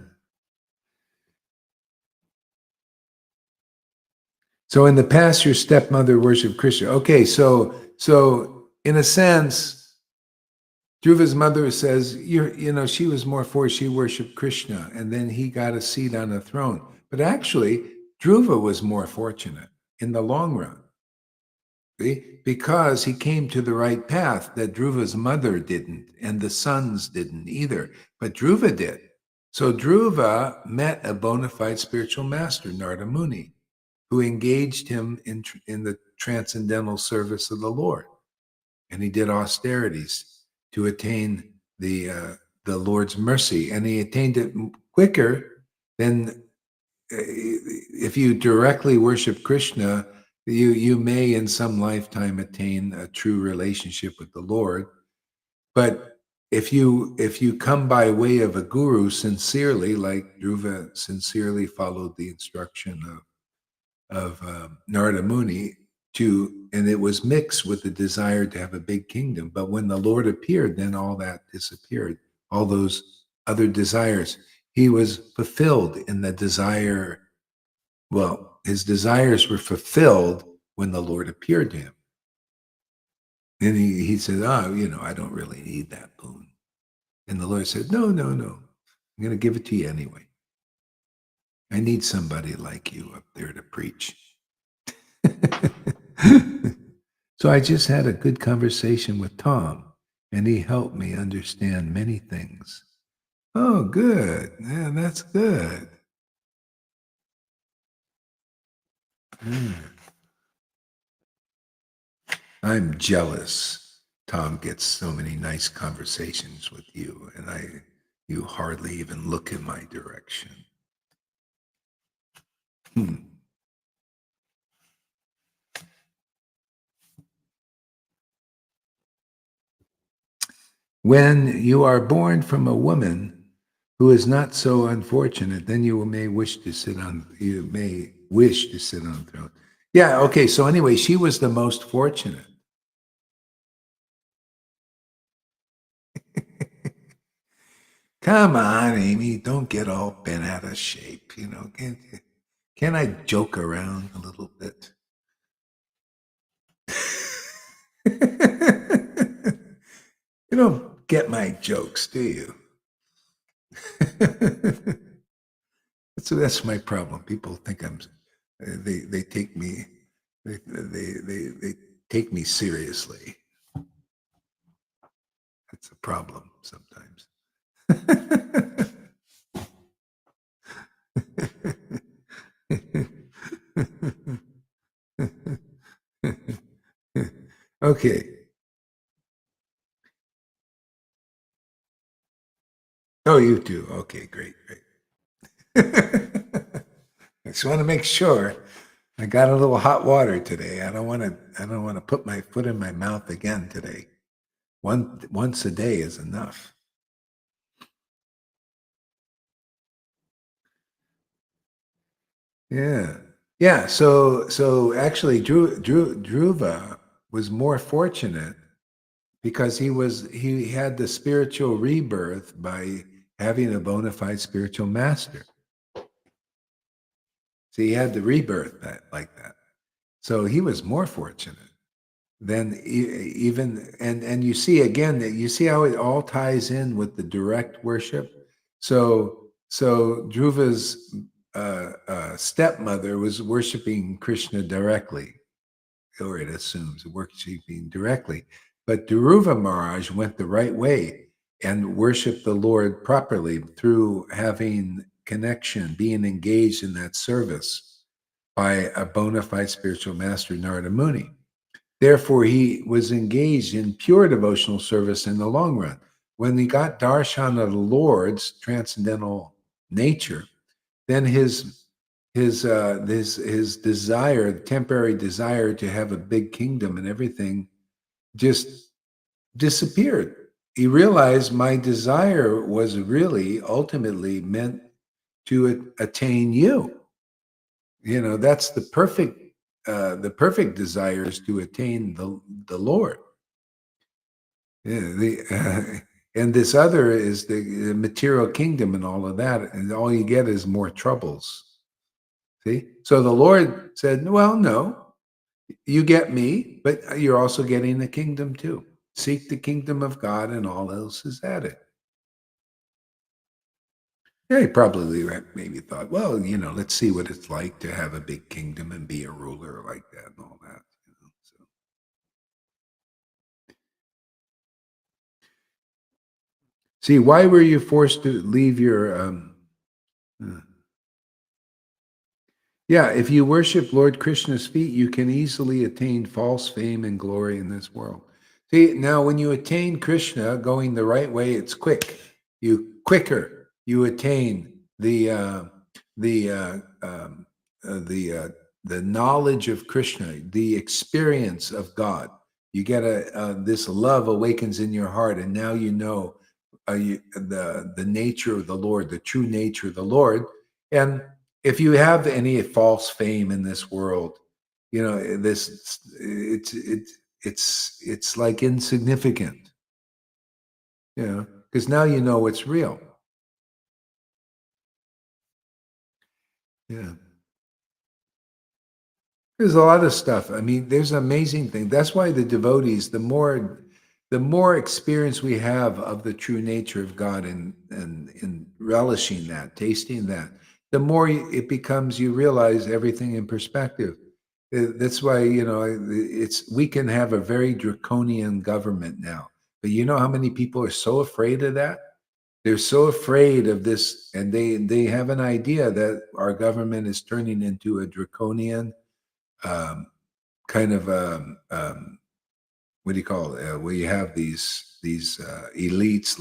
So in the past, your stepmother worshiped Krishna. Okay, so in a sense, Dhruva's mother says, she was more for she worshipped Krishna, and then he got a seat on the throne. But actually, Dhruva was more fortunate in the long run, see, because he came to the right path that Dhruva's mother didn't, and the sons didn't either. But Dhruva did. So Dhruva met a bona fide spiritual master, Narada Muni, who engaged him in the transcendental service of the Lord, and he did austerities to attain the Lord's mercy, and he attained it quicker than if you directly worship Krishna. You may in some lifetime attain a true relationship with the Lord, but if you come by way of a guru sincerely, like Dhruva sincerely followed the instruction of Narada Muni, and it was mixed with the desire to have a big kingdom. But when the Lord appeared, then all that disappeared, all those other desires. He was fulfilled in the desire. Well, his desires were fulfilled when the Lord appeared to him. And he said, "Oh, I don't really need that boon." And the Lord said, "No, no, no. I'm going to give it to you anyway. I need somebody like you up there to preach." So I just had a good conversation with Tom, and he helped me understand many things. Oh, good. Yeah, that's good. Mm. I'm jealous. Tom gets so many nice conversations with you, and you hardly even look in my direction. Hmm. When you are born from a woman who is not so unfortunate, then you may wish to sit on the throne. Yeah, okay, so anyway, she was the most fortunate. Come on, Amy, don't get all bent out of shape. Can I joke around a little bit? You don't get my jokes, do you? That's my problem. People think they take me they take me seriously. That's a problem sometimes. Okay. Oh, you too. Okay, great, great. I just want to make sure I got a little hot water today. I don't want to put my foot in my mouth again today. Once a day is enough. Yeah. Yeah. So actually Dhruva was more fortunate because he had the spiritual rebirth by having a bona fide spiritual master. So he had the rebirth like that. So he was more fortunate than even and you see again that you see how it all ties in with the direct worship. So Dhruva's stepmother was worshiping Krishna directly, or it assumes worshiping directly. But Dhruva Maharaj went the right way and worshiped the Lord properly through having connection, being engaged in that service by a bona fide spiritual master, Narada Muni. Therefore, he was engaged in pure devotional service in the long run. When he got darshan of the Lord's transcendental nature, then his desire, temporary desire to have a big kingdom and everything, just disappeared. He realized my desire was really ultimately meant to attain you. That's the perfect desire is to attain the Lord. Yeah, and this other is the material kingdom and all of that, and all you get is more troubles. See, so the Lord said, "Well, no, you get me, but you're also getting the kingdom too. Seek the kingdom of God, and all else is added." Yeah, he probably maybe thought, well, let's see what it's like to have a big kingdom and be a ruler like that and all that. So. See, why were you forced to leave your? Uh, yeah, if you worship Lord Krishna's feet, you can easily attain false fame and glory in this world. See, now when you attain Krishna going the right way, it's quick. You attain the the knowledge of Krishna, the experience of God. You get this love awakens in your heart, and now you know the nature of the Lord, the true nature of the Lord. And if you have any false fame in this world, this it's like insignificant, because now you know it's real. Yeah. There's a lot of stuff. I mean, there's an amazing thing. That's why the devotees, the more experience we have of the true nature of God and relishing that, tasting that, the more it becomes, you realize everything in perspective. That's why, it's we can have a very draconian government now. But you know how many people are so afraid of that? They're so afraid of this, and they have an idea that our government is turning into a draconian um, kind of what do you call it? Where you have these elites,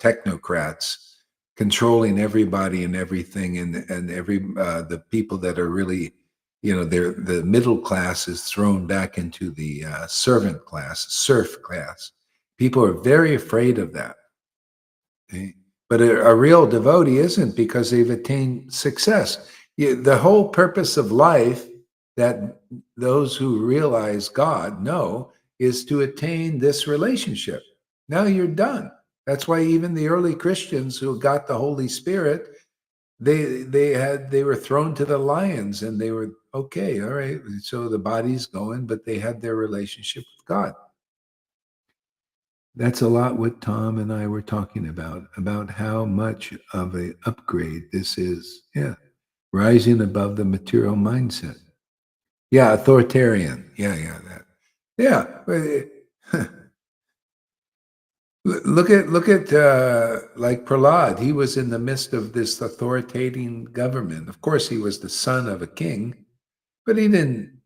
technocrats controlling everybody and everything, and the people that are really, they're the middle class is thrown back into the servant class, serf class. People are very afraid of that. Okay? But a real devotee isn't, because they've attained success. The whole purpose of life that those who realize God know is to attain this relationship. Now you're done. That's why even the early Christians who got the Holy Spirit, they were thrown to the lions, and they were okay, all right. So the body's going, but they had their relationship with God. That's a lot what Tom and I were talking about how much of a upgrade this is. Yeah. Rising above the material mindset. Yeah, authoritarian. Yeah, that. Yeah. Look at like Prahlad. He was in the midst of this authoritarian government. Of course, he was the son of a king, but he didn't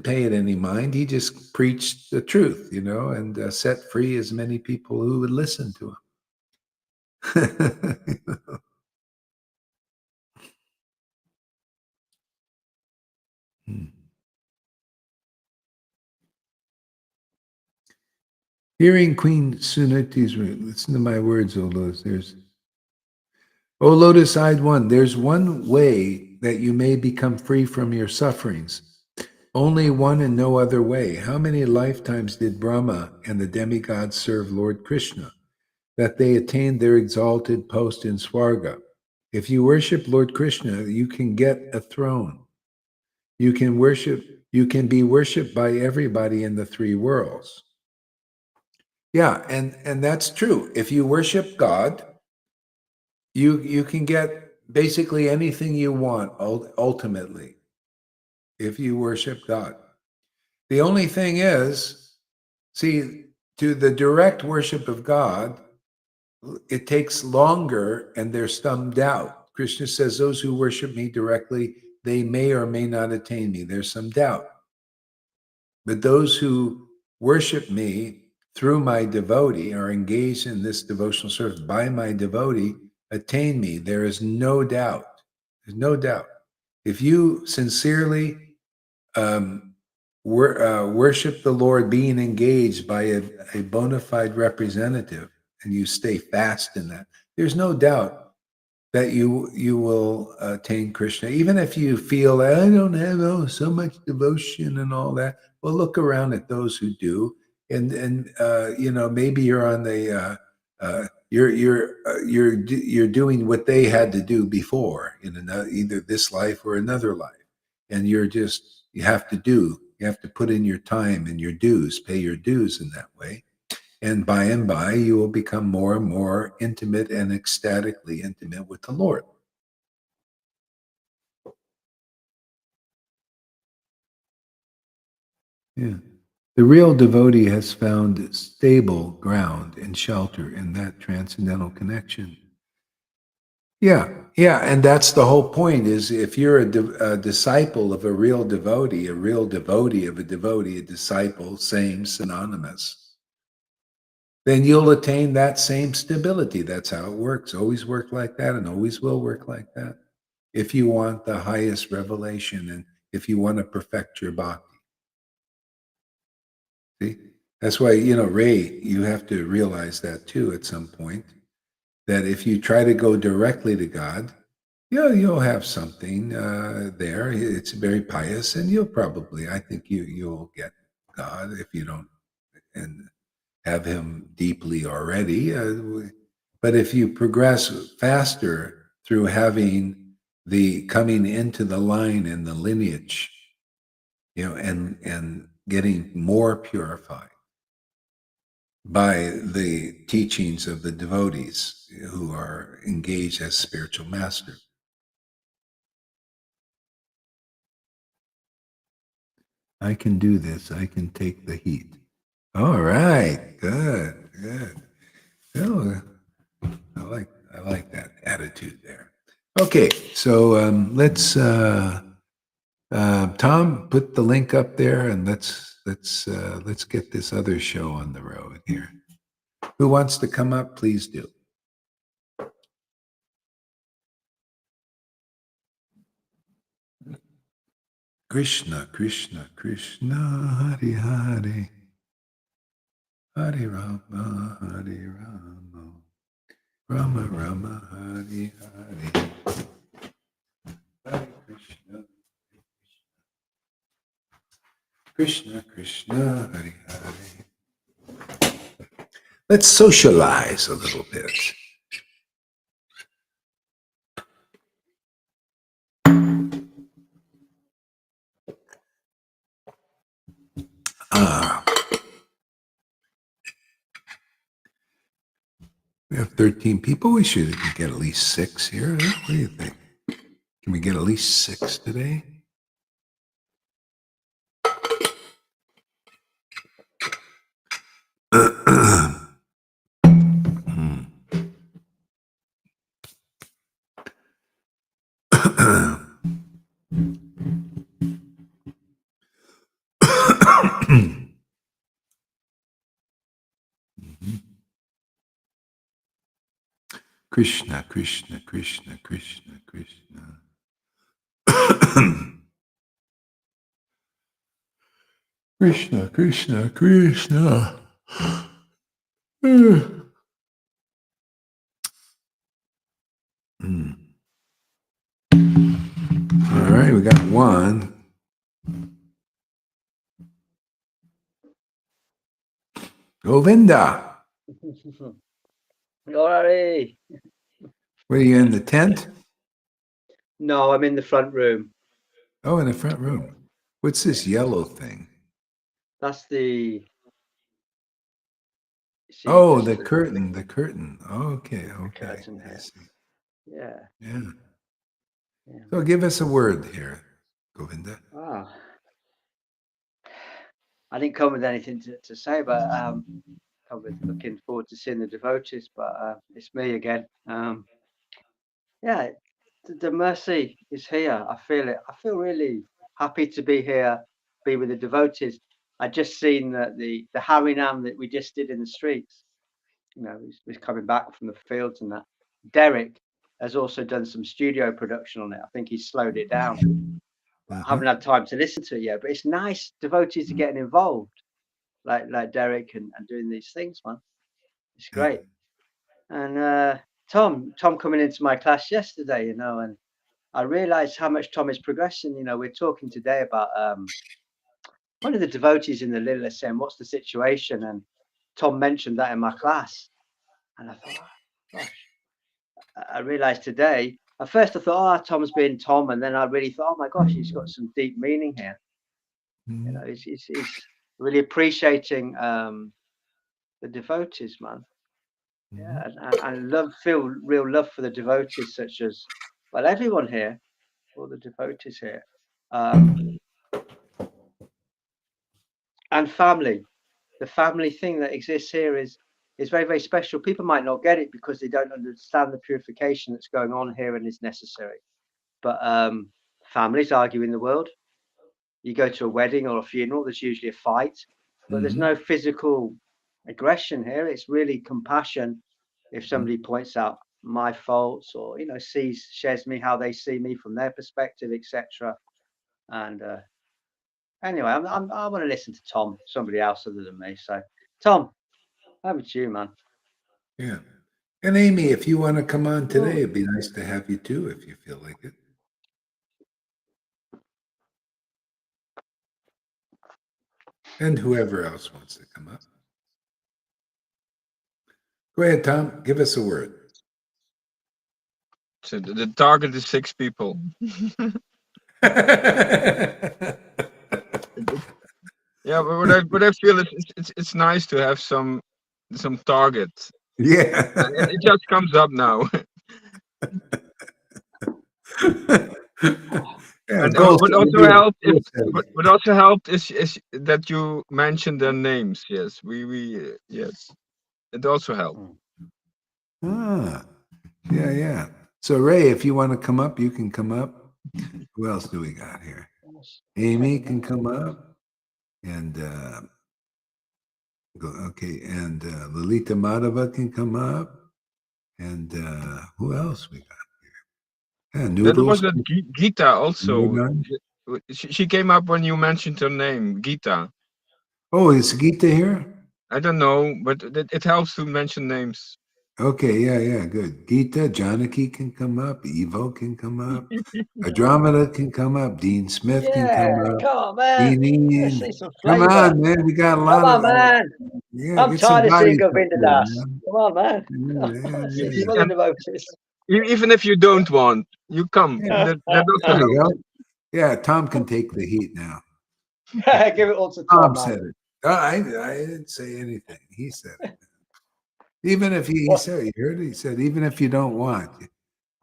pay it any mind. He just preached the truth, and set free as many people who would listen to him. Hearing Queen Suniti's, listen to my words, O Lotus. O Lotus eyed one, there's one way that you may become free from your sufferings. Only one and no other way. How many lifetimes did Brahma and the demigods serve Lord Krishna, that they attained their exalted post in Swarga? If you worship Lord Krishna, you can get a throne. You can worship, you can be worshipped by everybody in the three worlds. Yeah, and that's true. If you worship God, you can get basically anything you want ultimately if you worship God. The only thing is, see, to the direct worship of God, it takes longer and there's some doubt. Krishna says, those who worship me directly, they may or may not attain me. There's some doubt. But those who worship me through my devotee, are engaged in this devotional service by my devotee, attain me. There is no doubt. There's no doubt. If you sincerely worship the Lord, being engaged by a bona fide representative, and you stay fast in that, there's no doubt that you will attain Krishna. Even if you feel that I don't have so much devotion and all that, well, look around at those who do, and maybe you're on the you're doing what they had to do before in either this life or another life, and you have to put in your time and your dues, pay your dues in that way. And by, you will become more and more intimate and ecstatically intimate with the Lord. Yeah. The real devotee has found stable ground and shelter in that transcendental connection. Yeah, yeah, and that's the whole point. Is if you're a disciple of a real devotee of a devotee, a disciple, same, synonymous, then you'll attain that same stability. That's how it works. Always work like that and always will work like that. If you want the highest revelation and if you want to perfect your bhakti. See? That's why, Ray, you have to realize that too at some point, that if you try to go directly to God, you'll have something there. It's very pious, and I think you'll get God if you don't, and have him deeply already. But if you progress faster through having the coming into the line and the lineage, and getting more purified by the teachings of the devotees who are engaged as spiritual master. I can do this. I can take the heat. All right. Good. Good. Oh, I like that attitude there. Okay, so let's Tom put the link up there, and let's get this other show on the road here. Who wants to come up? Please do. Krishna, Krishna, Krishna, Hare Hare, Hare Rama, Hare Rama, Rama Rama, Hare Hare, Hare Krishna, Krishna, Krishna, Hare Hare. Let's socialize a little bit. We have 13 people. We should get at least 6 here. What do you think? Can we get at least 6 today? Krishna, Krishna, Krishna, Krishna, Krishna. Krishna, Krishna, Krishna. Mm. All right, we got one. Govinda, Alrighty. were you in the tent? No, I'm in the front room. Oh, in the front room. What's this yellow thing? That's the. See, Oh, just the curtain. The curtain. Okay, okay. curtain I here. see. Yeah. Yeah. Yeah. So give us a word here, Govinda. Ah. I didn't come with anything to say, but come with looking forward to seeing the devotees. But it's me again. Yeah, the mercy is here. I feel it. I feel really happy to be here, be with the devotees. I just seen the Harinam that we just did in the streets. You know, he's coming back from the fields and that. Derek has also done some studio production on it. I think he's slowed it down. I haven't had time to listen to it yet, but it's nice devotees are getting involved, like Derek and doing these things, man. It's great. And Tom coming into my class yesterday, you know, and I realized how much Tom is progressing. You know, we're talking today about one of the devotees in the Lila saying, "What's the situation?" And Tom mentioned that in my class, and I thought, oh, gosh. I realized today. At first, I thought, "Oh, Tom's being Tom," and then I really thought, "Oh my gosh, he's got some deep meaning here." You know, he's really appreciating the devotees, man. Yeah, and feel real love for the devotees, such as everyone here, all the devotees here, and family. The family thing that exists here is very, very special. People might not get it because they don't understand the purification that's going on here and is necessary. But families argue in the world. You go to a wedding or a funeral, there's usually a fight, but there's no physical aggression here. It's really compassion. If somebody points out my faults or shares me how they see me from their perspective, etc. And anyway, I want to listen to Tom, somebody else other than me. So, Tom, over to you, man. Yeah. And Amy, if you want to come on today, it'd be nice to have you too, if you feel like it. And whoever else wants to come up. Go ahead, Tom. Give us a word. So the target is 6 people. Yeah, but what I feel is it's nice to have some target. Yeah. It just comes up now. Yeah, And goals what to also do. helped what also helped is that you mentioned their names. Yes, we yes, it also helped. Ah, yeah. So Ray, if you want to come up, you can come up. Who else do we got here? Amy can come up, and and Lalita Madhava can come up, and who else we got here? Yeah, That was Noodles. that Gita also. Noodle. She came up when you mentioned her name, Gita. Oh, is Gita here? I don't know, but it helps to mention names. Okay, yeah, good. Gita, Janaki can come up, Evo can come up, Andromeda can come up, Dean Smith can come up. Come on, man. Let's see some Come flavor. on, man. We got a lot Come of on, man. yeah, I'm get some tired of seeing bodies up Govinda there, Das. man. Come on, man. Yeah, Let's see yeah. some other devotees. Even if you don't want, you come. Yeah. That also There we helps. go. Yeah, Tom can take the heat now. Give it all to Tom Tom, man. said it. I didn't say anything. He said it. Even if he said, you heard it? He said, even if you don't want.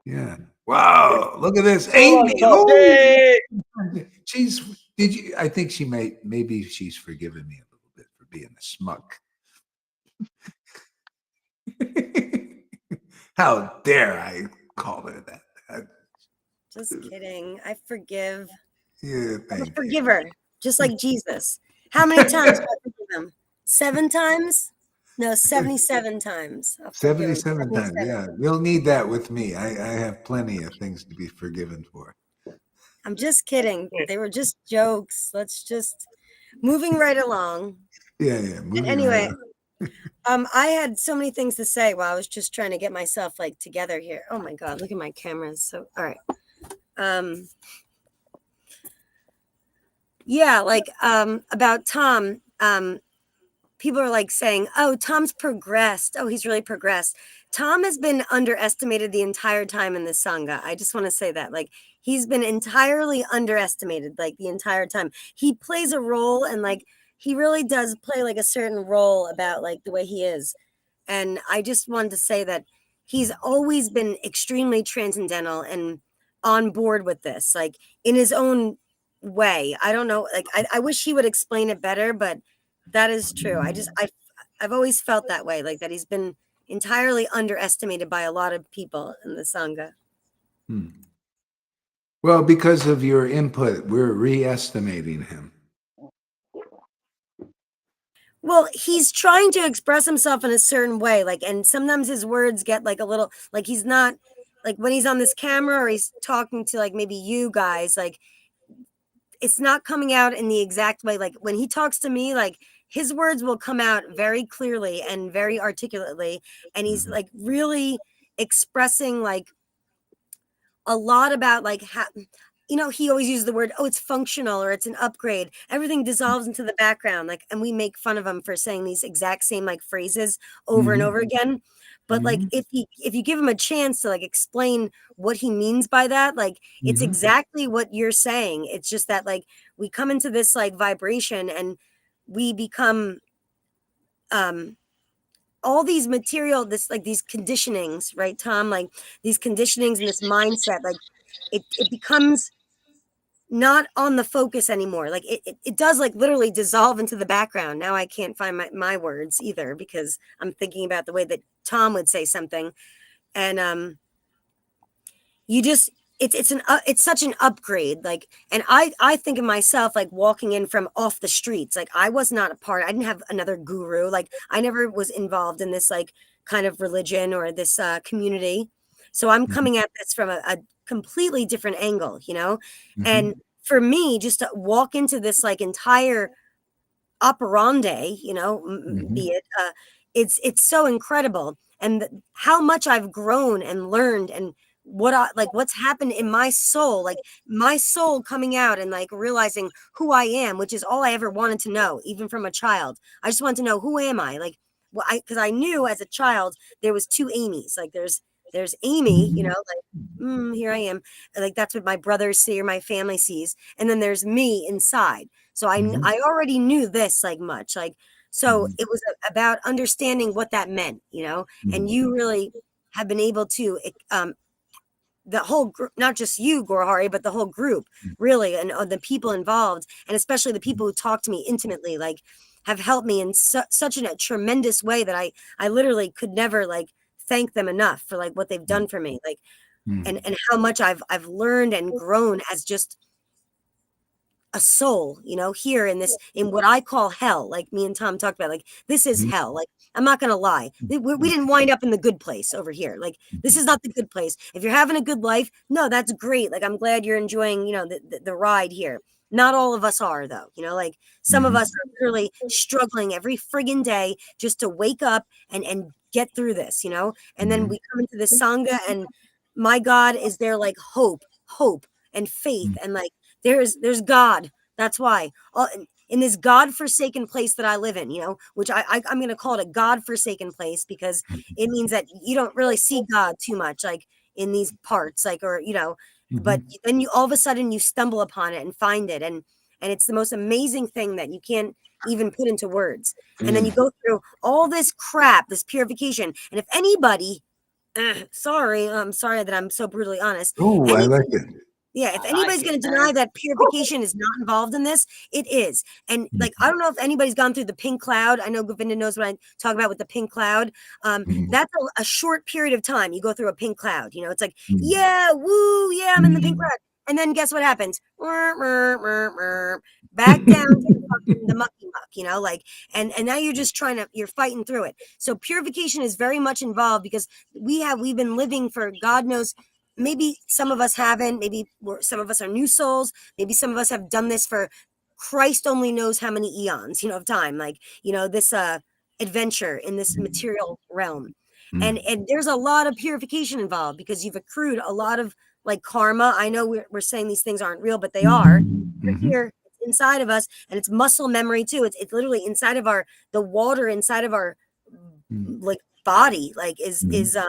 Yeah. Wow. Look at this. Come on, Amy. Tom. Oh, I think maybe she's forgiven me a little bit for being a schmuck. How dare I call her that? Just kidding. I forgive. Yeah, I'm a thank you. forgiver, just like Jesus. How many times do I forgive him? 7 times? No, 77 times. I'll forgive him. 77 times. Yeah, you'll need that with me. I have plenty of things to be forgiven for. I'm just kidding. They were just jokes. Let's just moving right along. Yeah. And anyway, I had so many things to say while I was just trying to get myself like together here. Oh my God, look at my cameras. So, all right. Yeah, like about Tom. People are like saying, "Oh, Tom's progressed. Oh, he's really progressed." Tom has been underestimated the entire time in this sangha. I just want to say that, like, he's been entirely underestimated, like the entire time. He plays a role, and like he really does play like a certain role about like the way he is. And I just wanted to say that he's always been extremely transcendental and on board with this, like in his own way. I don't know, like I wish he would explain it better, but that is true. I've always felt that way, like that he's been entirely underestimated by a lot of people in the Sangha. Hmm. Well, because of your input, we're re-estimating him. Well, he's trying to express himself in a certain way, like, and sometimes his words get like a little, like he's not, like when he's on this camera or he's talking to like maybe you guys, like it's not coming out in the exact way. Like when he talks to me, like his words will come out very clearly and very articulately, and he's like really expressing like a lot about like how, you know, he always uses the word, oh, it's functional or it's an upgrade. Everything dissolves into the background. Like, and we make fun of him for saying these exact same like phrases over and over again. But like if you give him a chance to like explain what he means by that, like it's exactly what you're saying. It's just that like we come into this like vibration and we become all these material, this like these conditionings, right, Tom? Like these conditionings and this mindset, like it becomes not on the focus anymore. Like it does like literally dissolve into the background. Now I can't find my words either because I'm thinking about the way that Tom would say something. And you just it's such an upgrade, like, and I think of myself like walking in from off the streets. Like I was not a part, I didn't have another guru, like I never was involved in this like kind of religion or this community. So I'm coming at this from a completely different angle, you know. And for me just to walk into this like entire operandi, you know, be it it's so incredible. And how much I've grown and learned, and what I like what's happened in my soul, like my soul coming out and like realizing who I am, which is all I ever wanted to know, even from a child. I just wanted to know, who am I? Like, well, because I knew as a child there was two Amy's. Like there's Amy, you know, like here I am, like that's what my brothers see or my family sees, and then there's me inside. So I already knew this like much, like, so it was about understanding what that meant, you know. And you really have been able to the whole group, not just you, Gorhari, but the whole group, really, and the people involved, and especially the people who talk to me intimately, like, have helped me in such a tremendous way that I literally could never like thank them enough for like what they've done for me, like, and how much I've learned and grown as just a soul, you know, here in this, in what I call hell. Like me and Tom talked about, like, this is hell. Like, I'm not gonna lie, we didn't wind up in the good place over here. Like, this is not the good place. If you're having a good life, no, that's great. Like, I'm glad you're enjoying, you know, the ride here. Not all of us are, though, you know, like some of us are really struggling every friggin' day just to wake up and get through this, you know. And then we come into this sangha, and my God, is there like hope and faith, and like there's God. That's why in this God-forsaken place that I live in, you know, which I'm going to call it a God-forsaken place, because it means that you don't really see God too much, like in these parts, like, or, you know, but then you all of a sudden you stumble upon it and find it. And it's the most amazing thing that you can't even put into words. And then you go through all this crap, this purification. And if anybody, I'm sorry that I'm so brutally honest. Oh, I like it. Yeah, if I anybody's like going it, to man. deny that purification is not involved in this, it is. And like, I don't know if anybody's gone through the pink cloud. I know Govinda knows what I talk about with the pink cloud. That's a short period of time. You go through a pink cloud. You know, it's like, yeah, woo, yeah, I'm in the pink cloud. And then guess what happens? Back down to the mucky muck, you know, like, and now you're just you're fighting through it. So purification is very much involved, because we've been living for God knows. Maybe some of us haven't. Maybe some of us are new souls. Maybe some of us have done this for Christ only knows how many eons, you know, of time. Like, you know, this adventure in this material realm. Mm. And there's a lot of purification involved because you've accrued a lot of like karma. I know we're saying these things aren't real, but they are. They're Mhm. here, it's inside of us, and it's muscle memory too. It's literally inside of the water inside of our Mm. like body, like is Mhm.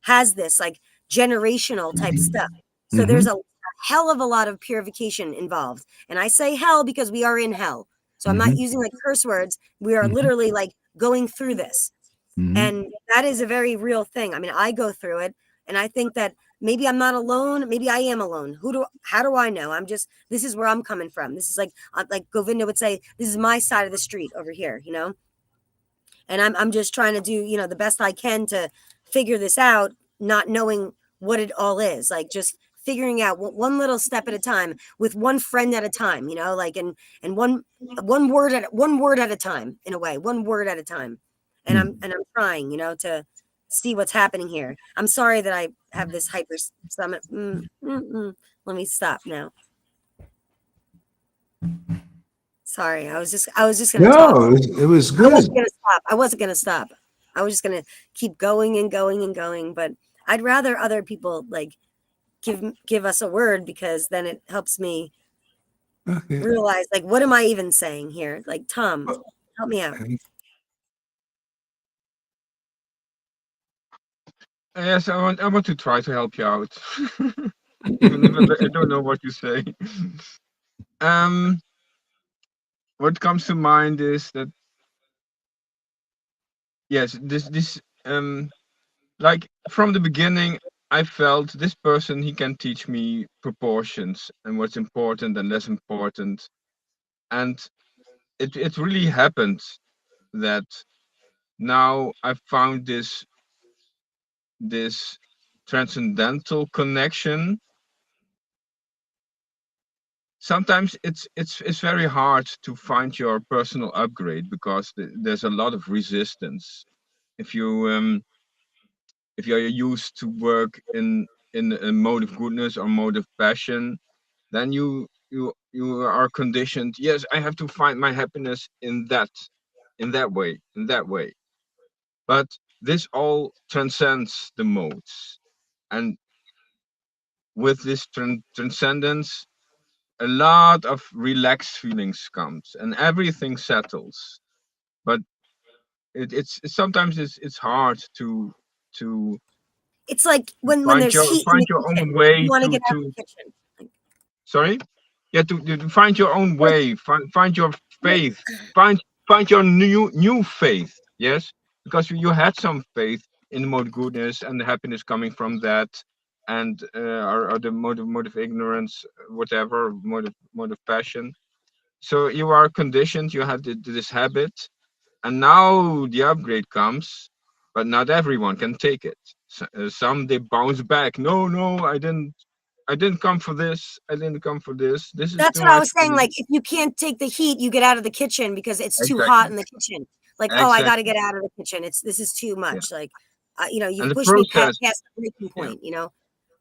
has this like generational type stuff. So there's Mhm. a hell of a lot of purification involved. And I say hell because we are in hell. So I'm not Mhm. using like curse words. We are Mhm. literally like going through this. Mhm. And that is a very real thing. I mean, I go through it, and I think that maybe I'm not alone. Maybe I am alone. How do I know? This is where I'm coming from. This is like Govinda would say, this is my side of the street over here, you know? And I'm just trying to do, you know, the best I can to figure this out, not knowing what it all is, like just figuring out one little step at a time with one friend at a time, you know, like and one word at a time, in a way, one word at a time. And Mm. I'm trying, you know, to see what's happening here. I'm sorry that I have this hyper summit. Let me stop now. Sorry, I was just gonna talk. No, it was I good. wasn't gonna stop. I wasn't gonna stop. I was just gonna keep going and going and going. But I'd rather other people like give us a word, because then it helps me Okay. realize like what am I even saying here? Like Tom, help me out. Yes, I want to try to help you out, even if I don't know what you say. Um, what comes to mind is that yes, this like from the beginning, I felt this person, he can teach me proportions and what's important and less important, and it really happened that now I found this transcendental connection. Sometimes it's very hard to find your personal upgrade because there's a lot of resistance. If you if you're used to work in a mode of goodness or mode of passion, then you are conditioned. Yes, I have to find my happiness in that way, in that way. But this all transcends the modes, and with this transcendence, a lot of relaxed feelings comes and everything settles. But sometimes it's hard to It's like when there's heat in find the your own kitchen, you way want to to get out of the kitchen. Like, sorry, yeah, to find your own like way, find your faith, find your new faith. Yes, because you had some faith in the mode of goodness and the happiness coming from that, and or the mode of ignorance, whatever mode of passion. So you are conditioned, you have this habit, and now the upgrade comes, but not everyone can take it. Some, they bounce back. No, no, I didn't come for this. I didn't come for this. This is that's too what I much was for saying. me. Like if you can't take the heat, you get out of the kitchen because it's too hot Exactly. in the kitchen. Like, oh, I got to Exactly. get out of the kitchen. This is too Yeah. much. Like, you know, And you've the pushed me process, past the breaking yeah, point. You know,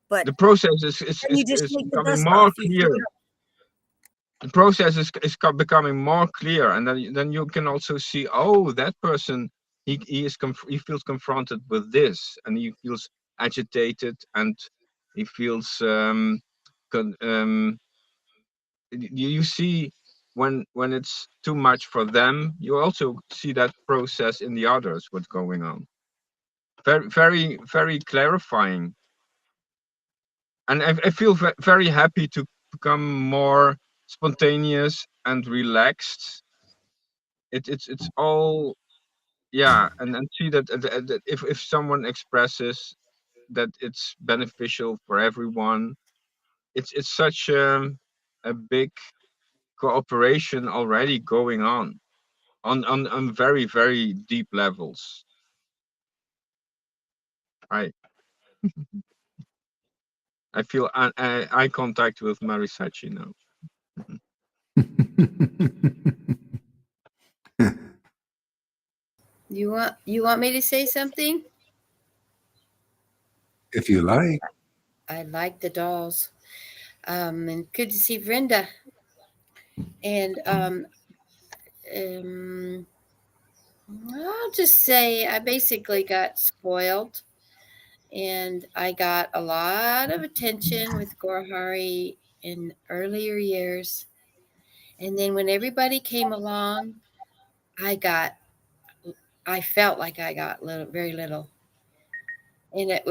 but the process is is, then is, you just is take the becoming dust more off. You clear. figure out. The process becoming more clear, and then you can also see, oh, that person, he feels confronted with this, and he feels agitated, and he feels con, you see when it's too much for them, you also see that process in the others, what's going on. Very very clarifying, and I feel very happy to become more spontaneous and relaxed. It's all, yeah, and see that if someone expresses that it's beneficial for everyone, it's such a big cooperation already going on very very deep levels. I i feel eye contact with Marisachi now. You want me to say something? If you like. I like the dolls. And good to see Brenda. And um, I'll just say I basically got spoiled, and I got a lot of attention with Gorhari in earlier years. And then when everybody came along, I felt like I got little, very little. And it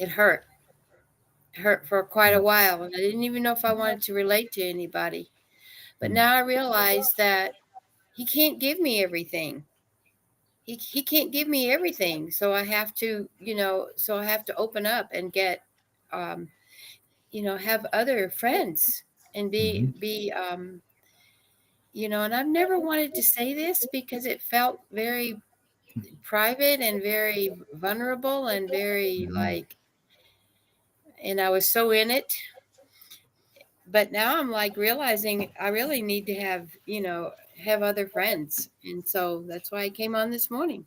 hurt. It hurt for quite a while. And I didn't even know if I wanted to relate to anybody. But now I realize that he can't give me everything. He can't give me everything. So I have to, so I have to open up and get, um, have other friends and and I've never wanted to say this because it felt very private and very vulnerable and very like, and I was so in it. But now I'm like realizing I really need to have other friends. And so that's why I came on this morning.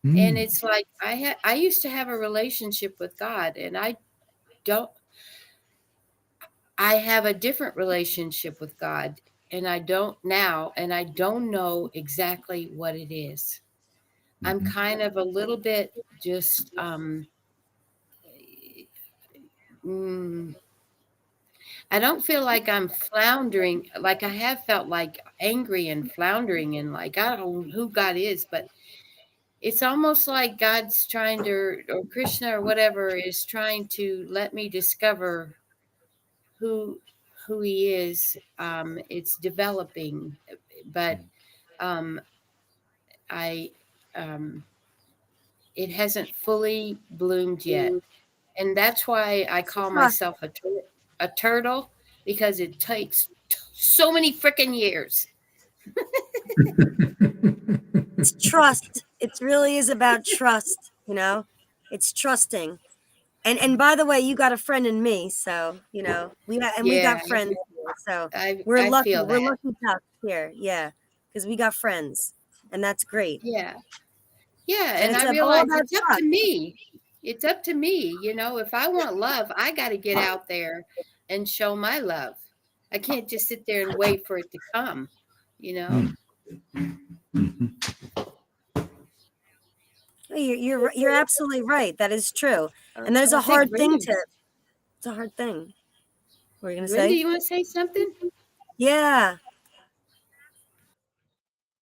And it's like I used to have a relationship with God, and don't I have a different relationship with God, and I don't now, and I don't know exactly what it is. I'm kind of a little bit just I don't feel like I'm floundering, like I have felt like angry and floundering and like I don't know who God is, but it's almost like God's trying to, or Krishna or whatever is trying to let me discover who he is. It's developing, but I it hasn't fully bloomed yet, and that's why I call Trust. myself a turtle, because it takes so many freaking years. It's trust. It really is about trust, It's trusting. And by the way, you got a friend in me, so we Yeah, got friends here, so we're I lucky. feel We're that. lucky ducks here, yeah, because we got friends, and that's great. Yeah. Yeah, And and it's I all realize about it's up to trust. me. It's up to me. If I want love, I got to get out there and show my love. I can't just sit there and wait for it to come, you know? You're absolutely right. That is true, and that is I a think hard thing Brenda, to. It's a hard thing. What are you gonna Brenda, say? you want to say something? Yeah,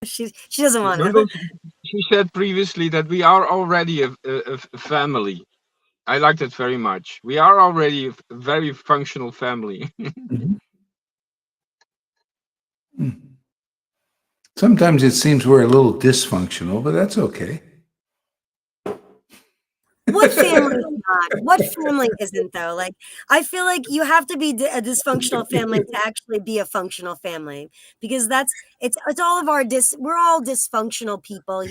she doesn't want No, to. no, she said previously that we are already a family. I like that very much. We are already a very functional family. Sometimes it seems we're a little dysfunctional, but that's okay. What family is not? What family isn't though? Like I feel like you have to be a dysfunctional family to actually be a functional family because it's all of our we're all dysfunctional people,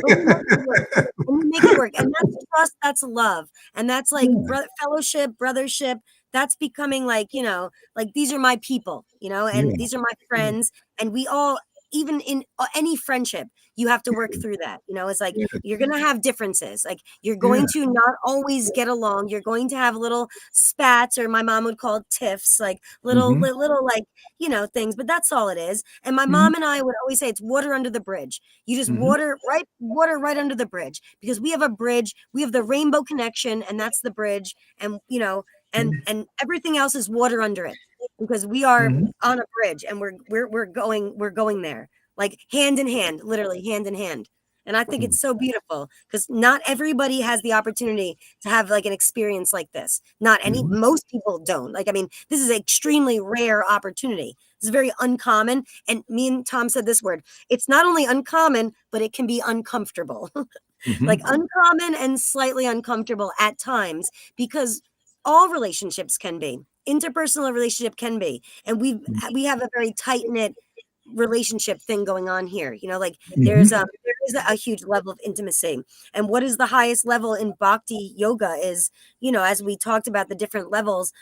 but we make it work. And we make it work. And that's trust, that's love. And that's like fellowship, brothership. That's becoming like, like these are my people, and Yeah. these are my friends. And we all, even in any friendship, you have to work through that. It's like Yeah. you're going to have differences. Like you're Yeah. going to not always get along. You're going to have little spats, or my mom would call it tiffs, like little, Hmm. little, like, things, but that's all it is. And my Hmm. mom and I would always say it's water under the bridge. You just Hmm. water right under the bridge because we have a bridge. We have the rainbow connection, and that's the bridge. And, and everything else is water under it because we are Hmm. on a bridge and we're going there like hand in hand, literally hand in hand. And I think it's so beautiful because not everybody has the opportunity to have like an experience like this. Most people don't. Like, I mean, this is an extremely rare opportunity. It's very uncommon. And me and Tom said this word. It's not only uncommon, but it can be uncomfortable. Like uncommon and slightly uncomfortable at times because all relationships can be. Interpersonal relationship can be. And we have a very tight knit relationship thing going on here. Like there is a huge level of intimacy. And what is the highest level in bhakti yoga is, as we talked about the different levels,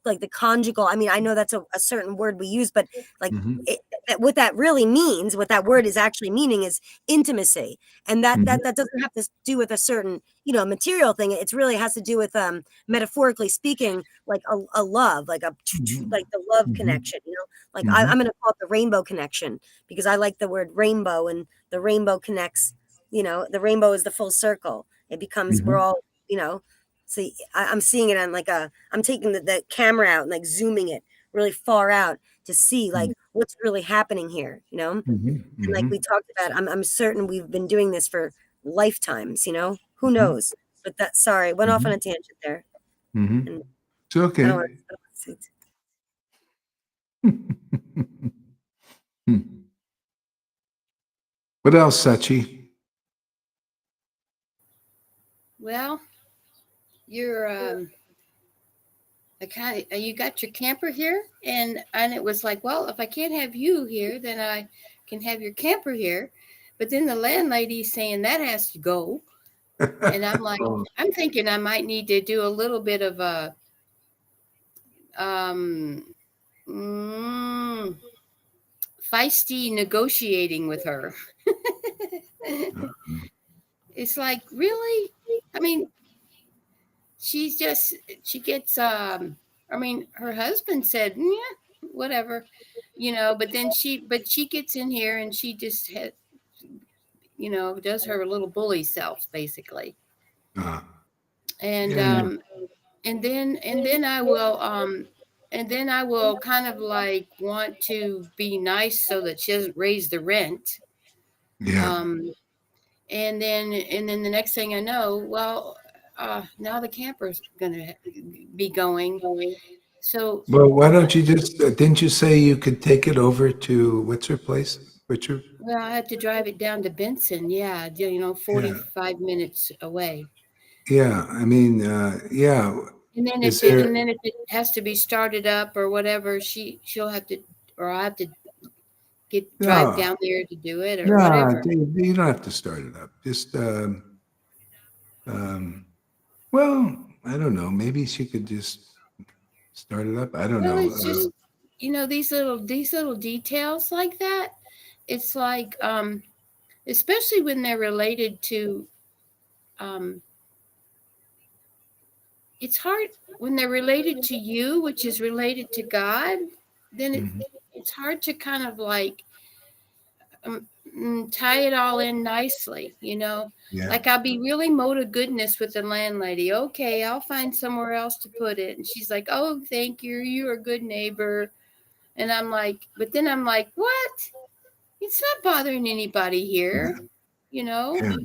like the conjugal. I mean, I know that's a certain word we use, but like what that really means, what that word is actually meaning is intimacy. And that doesn't have to do with a certain, material thing. It's really has to do with metaphorically speaking, like a love, like like the love connection, like I'm going to call it the rainbow connection. connection, because I like the word rainbow, and the rainbow connects, the rainbow is the full circle. It becomes, we're all, see, I'm seeing it on like I'm taking the camera out and like zooming it really far out to see like what's really happening here, And like we talked about, I'm certain we've been doing this for lifetimes, who knows? But sorry, went off on a tangent there. And It's okay. I don't want to. What else, Sachi? Well, you're you got your camper here, and it was like, well, if I can't have you here, then I can have your camper here. But then the landlady's saying that has to go, and I'm like, I'm thinking I might need to do a little bit of a feisty negotiating with her. It's like, really? I mean, she gets, I mean, her husband said, yeah, whatever, but then she gets in here and she just does her little bully self, basically. And, Yeah. and then I will, kind of like want to be nice so that she doesn't raise the rent. Yeah. And then the next thing I know, well, now the camper's gonna be going. So, Well, why don't you just, didn't you say you could take it over to, what's her place? Richard? well, I had to drive it down to Benson. Yeah, 45 minutes away. Yeah. I mean, yeah. And then Is if there, it has to be started up or whatever, she'll have to, or I have to drive no, down there to do it or no, whatever. you don't have to start it up. Just, well, I don't know. Maybe she could just start it up. I don't Well, know. it's just these little details like that. It's like, especially when they're related to, it's hard when they're related to you, which is related to God. Then it's hard to kind of like tie it all in nicely, Yeah. Like I'll be really mode of goodness with the landlady. Okay, I'll find somewhere else to put it. And she's like, oh, thank you. You're a good neighbor. And I'm like, but then I'm like, what? It's not bothering anybody here, Yeah.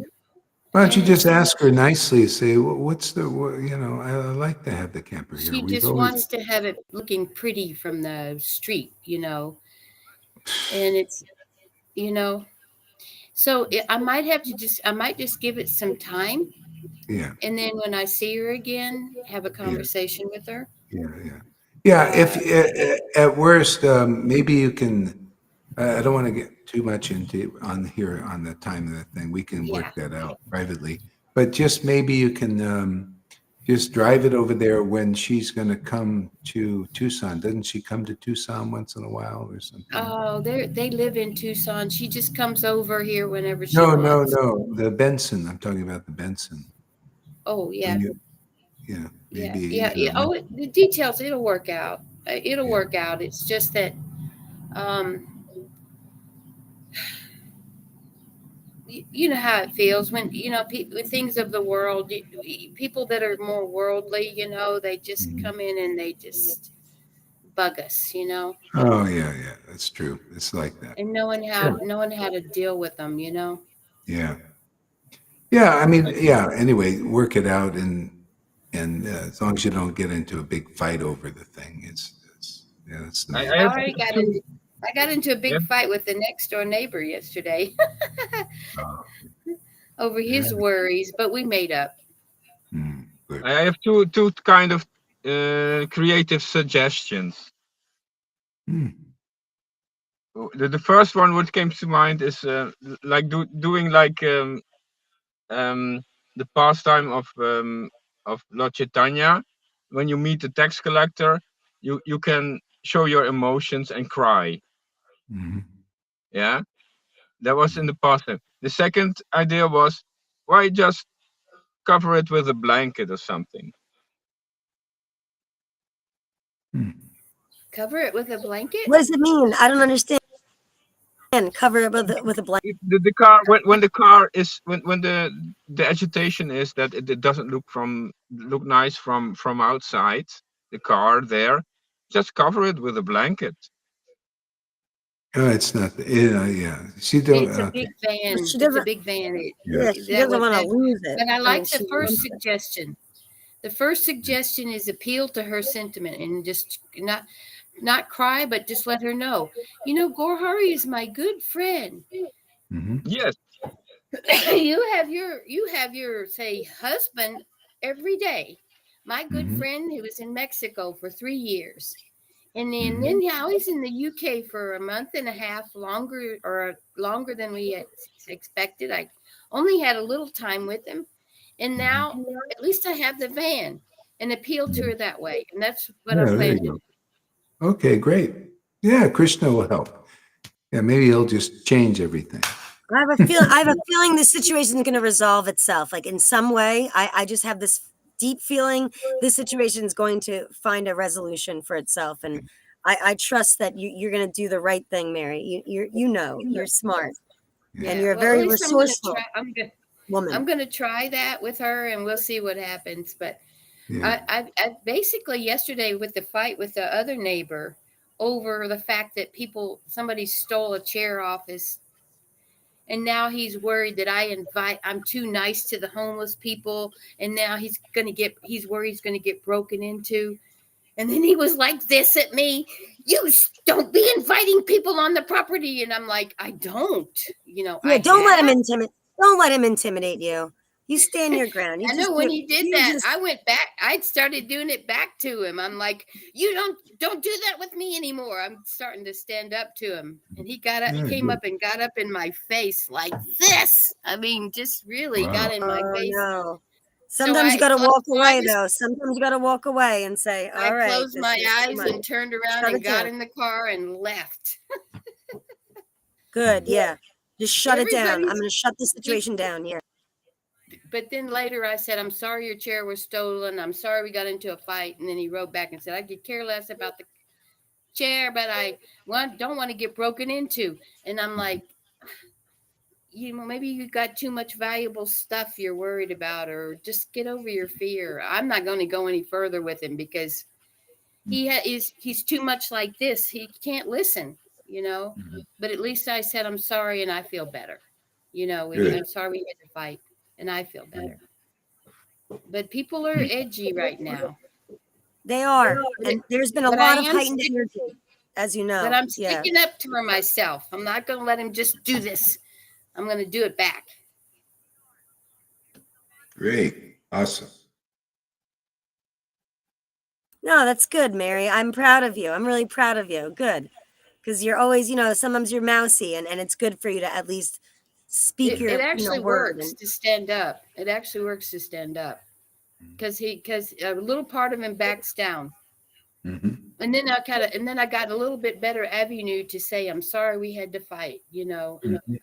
Why don't you And just ask her nicely? Say, what's the, I like to have the camper here. she We've just always, wants to have it looking pretty from the street, and it's, so I might just give it some time. yeah, And then when I see her again, have a conversation with her. yeah. If at worst, maybe you can. I don't want to get too much into on here on the time of the thing. We can work that out privately, but just maybe you can just drive it over there when she's going to come to Tucson. Doesn't she come to Tucson once in a while or something? Oh, they live in Tucson. She just comes over here whenever she No, wants. the Benson. I'm talking about the Benson. Oh, yeah. Maybe. Yeah. Oh, the details, it'll work out. It'll work out. It's just that, you know how it feels when, things of the world, people that are more worldly, they just come in and they just bug us, Oh yeah, that's true. It's like that. and knowing how to deal with them, Yeah. I mean, anyway, work it out, and as long as you don't get into a big fight over the thing, it's that's the main. I got into a big fight with the next door neighbor yesterday over his worries, but we made up. Good. I have two kind of creative suggestions. The first one what came to mind is like doing like the pastime of Lord Chaitanya. When you meet the tax collector, you can show your emotions and cry. Yeah, that was in the pastime. The second idea was, why just cover it with a blanket or something? Cover it with a blanket? What does it mean? I don't understand. And cover it with a blanket. If the car when the car is when the agitation is that it doesn't look nice from outside the car there, just cover it with a blanket. Oh, it's not. Yeah. She don't. It's a Okay. big van. But she It's a doesn't. big van. Yeah, she That doesn't was want to that. lose it. But I I mean, like the she first wants it. suggestion. The first suggestion is appeal to her sentiment and just not cry, but just let her know. You know, Gorhari is my good friend. Mm-hmm. Yes. You have your say husband every day. My good Mm-hmm. friend who was in Mexico for 3 years. And then, Mm-hmm. now he's in the UK for a month and a half longer than we had expected. I only had a little time with him. And now at least I have the van and appeal to her that way. And that's what Yeah, I'm there planning you to do. go. Okay, great. Yeah, Krishna will help. Yeah, maybe he'll just change everything. I have a feeling this situation is going to resolve itself. Like in some way, I just have this deep feeling this situation is going to find a resolution for itself, and I trust that you're going to do the right thing, Mary. You're smart, and Yeah. you're a Well, at very least I'm going to resourceful try. woman. I'm going to try that with her, and we'll see what happens. But Yeah. I basically yesterday with the fight with the other neighbor over the fact that somebody stole a chair off his, and now he's worried that I'm too nice to the homeless people, and now he's worried he's going to get broken into. And then he was like this at me, you don't be inviting people on the property. And I'm like, I don't, Yeah, I don't let him have. intimidate you. You stand your ground. You I know just when do. he did You that, just I went back. I started doing it back to him. I'm like, you don't do that with me anymore. I'm starting to stand up to him. And he got up, he Yeah, came good. up and got up in my face like this. I mean, just really Wow. got in my Oh face. no. So Sometimes you got to walk I away, just though. Sometimes you got to walk away and say, I "All right, closed this my is too eyes much." and turned around Shut and it got down. in the car and left. Good, yeah. Just shut it down. I'm Everybody's going to shut the situation down. Yeah. But then later I said, I'm sorry your chair was stolen. I'm sorry we got into a fight. And then he wrote back and said, I could care less about the chair, but I don't want to get broken into. And I'm like, maybe you got too much valuable stuff you're worried about, or just get over your fear. I'm not going to go any further with him because he's too much like this. He can't listen, but at least I said, I'm sorry. And I feel better. Good. I'm sorry we had to fight and I feel better. But people are edgy right now. They are. But, And there's been a but I lot of am heightened energy, as you but know. I'm Yeah. sticking up to her myself. I'm not going to let him just do this. I'm going to do it back. Great. Awesome. No, that's good, Mary. I'm proud of you. I'm really proud of you. Good. Because you're always, sometimes you're mousy, and it's good for you to at least speak It your, actually word. works And to stand up. It actually works to stand up because a little part of him backs down. Mm-hmm. And then I got a little bit better avenue to say, I'm sorry we had to fight.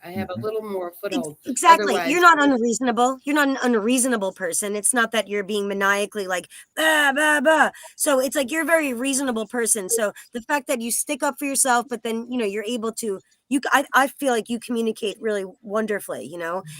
I have a little more foothold. exactly. Otherwise, You're not unreasonable. You're not an unreasonable person. It's not that you're being maniacally like, bah, bah, bah. So it's like you're a very reasonable person. So the fact that you stick up for yourself, but then, you're able to, I feel like you communicate really wonderfully,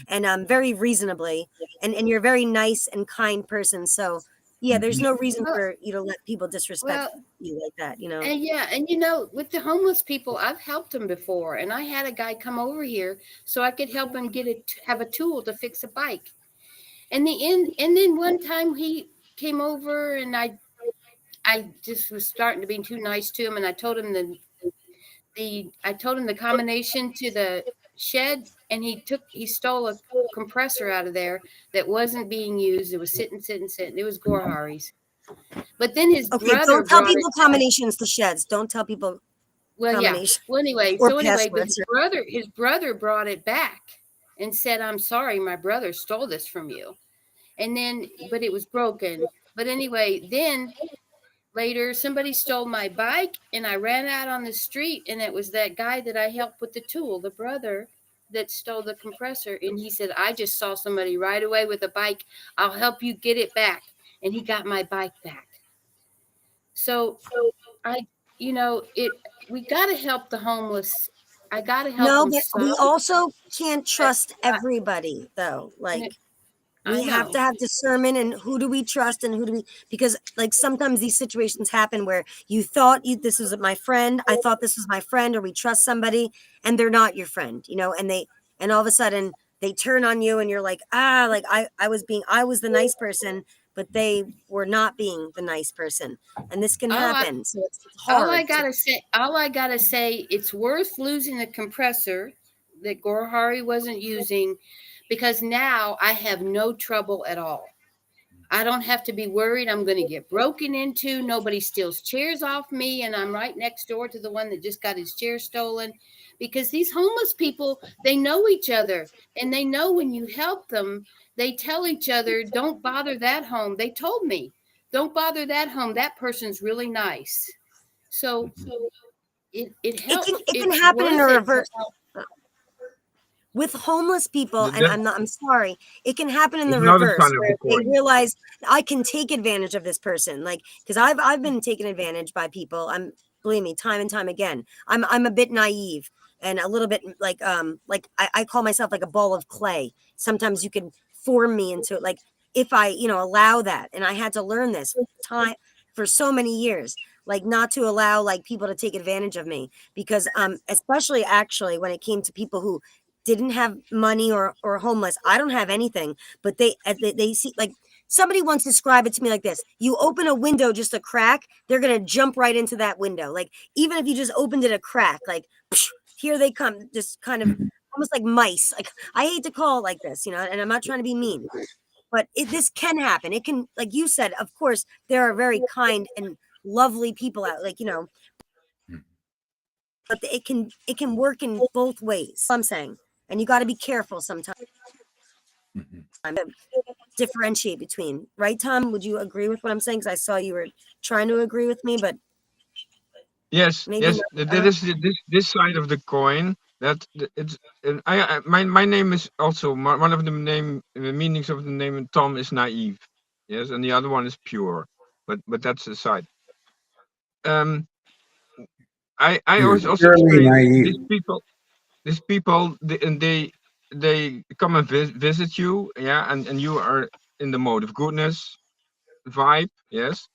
and very reasonably. And you're a very nice and kind person. So yeah, there's no reason well, for you to let people disrespect you like that, and yeah, and with the homeless people, I've helped them before, and I had a guy come over here so I could help him have a tool to fix a bike. And then one time he came over, and I just was starting to be too nice to him, and I told him the combination to the shed, and he stole a compressor out of there that wasn't being used. It was sitting. It was Gorhari's. But then his Okay, brother don't tell brought it people back. combinations to sheds. Don't tell people Well, yeah. combination Well, anyway, or but passwords. his brother brought it back and said, "I'm sorry, my brother stole this from you." And then, but it was broken. But anyway, then later somebody stole my bike, and I ran out on the street, and it was that guy that I helped with the tool, the brother that stole the compressor, and he said, "I just saw somebody right away with a bike. I'll help you get it back." And he got my bike back. So we got to help the homeless I gotta help No, them but some. we also can't But trust everybody, though. Like, I we have know. to have discernment, and who do we trust and who do we, because like sometimes these situations happen where you thought this was my friend, I thought this was my friend, or we trust somebody and they're not your friend, and all of a sudden they turn on you and you're like, like I was the nice person, but they were not being the nice person. And this can All I happen. So it's hard to. all I gotta say, it's worth losing the compressor that Gorhari wasn't using, because now I have no trouble at all. I don't have to be worried I'm going to get broken into. Nobody steals chairs off me, and I'm right next door to the one that just got his chair stolen. Because these homeless people, they know each other, and they know when you help them, they tell each other, don't bother that home. They told me, don't bother that home. That person's really nice. So it It can helps. it can It's happen in a worth it to reverse. help. With homeless people, and That I'm sorry, it can happen in is the another reverse side of where the they coin. realize I can take advantage of this person, like, because I've been taken advantage by people. Believe me, time and time again. I'm a bit naive and a little bit like I call myself like a ball of clay. Sometimes you can form me into it, like if I allow that. And I had to learn this time for so many years, like not to allow like people to take advantage of me, because especially actually when it came to people who didn't have money or homeless. I don't have anything, but they see, like, somebody once described it to me like this: you open a window just a crack, they're gonna jump right into that window. Like, even if you just opened it a crack, like psh, here they come, just kind of almost like mice. Like, I hate to call it like this, and I'm not trying to be mean, but this can happen. It can, like you said, of course, there are very kind and lovely people out, like, but it can work in both ways. I'm saying, and you got to be careful sometimes Mhm. to differentiate between. Right, Tom? Would you agree with what I'm saying? Because I saw you were trying to agree with me, but Yes, maybe yes, not. I that don't. is this side of the coin. It's and my name is also one of the meanings of the name Tom is naive. Yes, and the other one is pure. But that's the side. Um, I You're always also purely explain naive. these people and they come and visit you, yeah, and you are in the mode of goodness vibe, yes,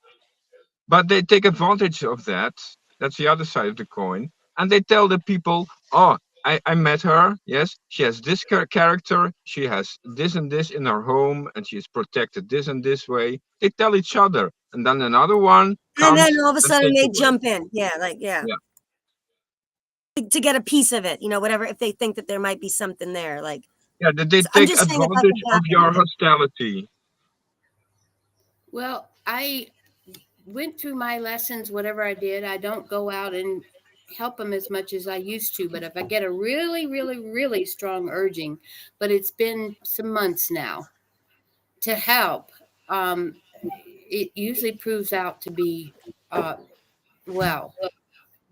but they take advantage of that. That's the other side of the coin. And they tell the people, oh, I met her. Yes, she has this character. She has this and this in her home, and she is protected this and this way. They tell each other. And then another one And then comes all of a and sudden takes they away. jump in. Yeah, like, yeah, Yeah. to get a piece of it, whatever. If they think that there might be something there, like, Yeah, they so I'm take just saying that advantage can of happen. your hostility. Well, I went through my lessons, whatever I did. I don't go out and help them as much as I used to. But if I get a really, really, really strong urging, but it's been some months now to help, it usually proves out to be uh, well.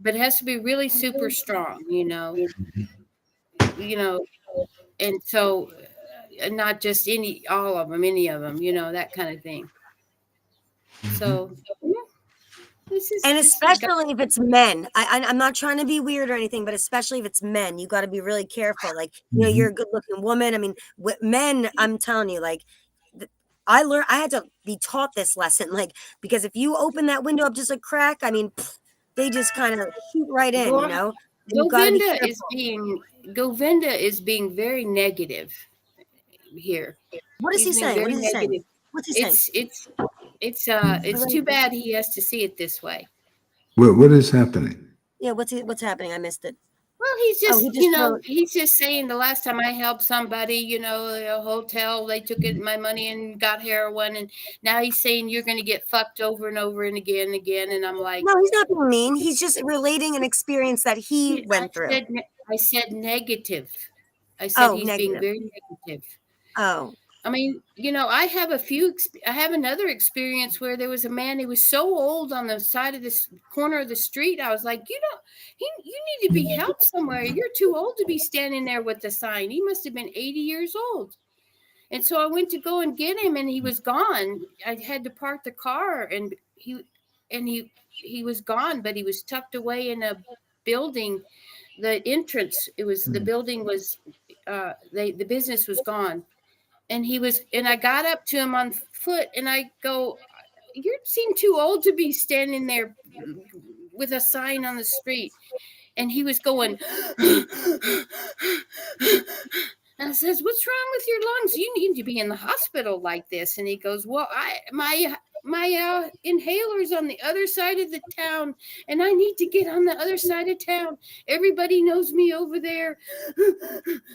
But it has to be really super strong, you know, and so not just all of them, any of them, that kind of thing. So yeah, And this is got especially if it's men, I'm not trying to be weird or anything, but especially if it's men, you got to be really careful. Like, you're Mhm. a good looking woman. I mean, men, I'm telling you, like, I had to be taught this lesson, like, because if you open that window up just a crack, I mean, they just kind of shoot right in, Go- and you got to be careful. Govinda is being very negative here. What is He's he being saying? What very is he saying? negative. What's he saying? It's too bad he has to see it this way. What is happening? Yeah, what's happening? I missed it. Well, Oh, he just wrote. he's just saying the last time I helped somebody, a hotel, they took my money and got heroin, and now he's saying you're going to get fucked over and over and again and again, and I'm like, No, he's not being mean. He's just relating an experience that he I went through. said I said negative. I said Oh, he's being negative. very negative. Oh, I mean, I have another experience where there was a man, he was so old on the side of this corner of the street. I was like, you need to be helped somewhere. You're too old to be standing there with the sign. He must have been 80 years old. And so I went to go and get him and he was gone. I had to park the car and he was gone, but he was tucked away in a building the entrance. It was the building was the business was gone, and I got up to him on foot, and I go, "You seem too old to be standing there with a sign on the street." And he was going, and I says, "What's wrong with your lungs? You need to be in the hospital like this." And he goes, "Well, my inhaler's on the other side of the town, and I need to get on the other side of town. Everybody knows me over there."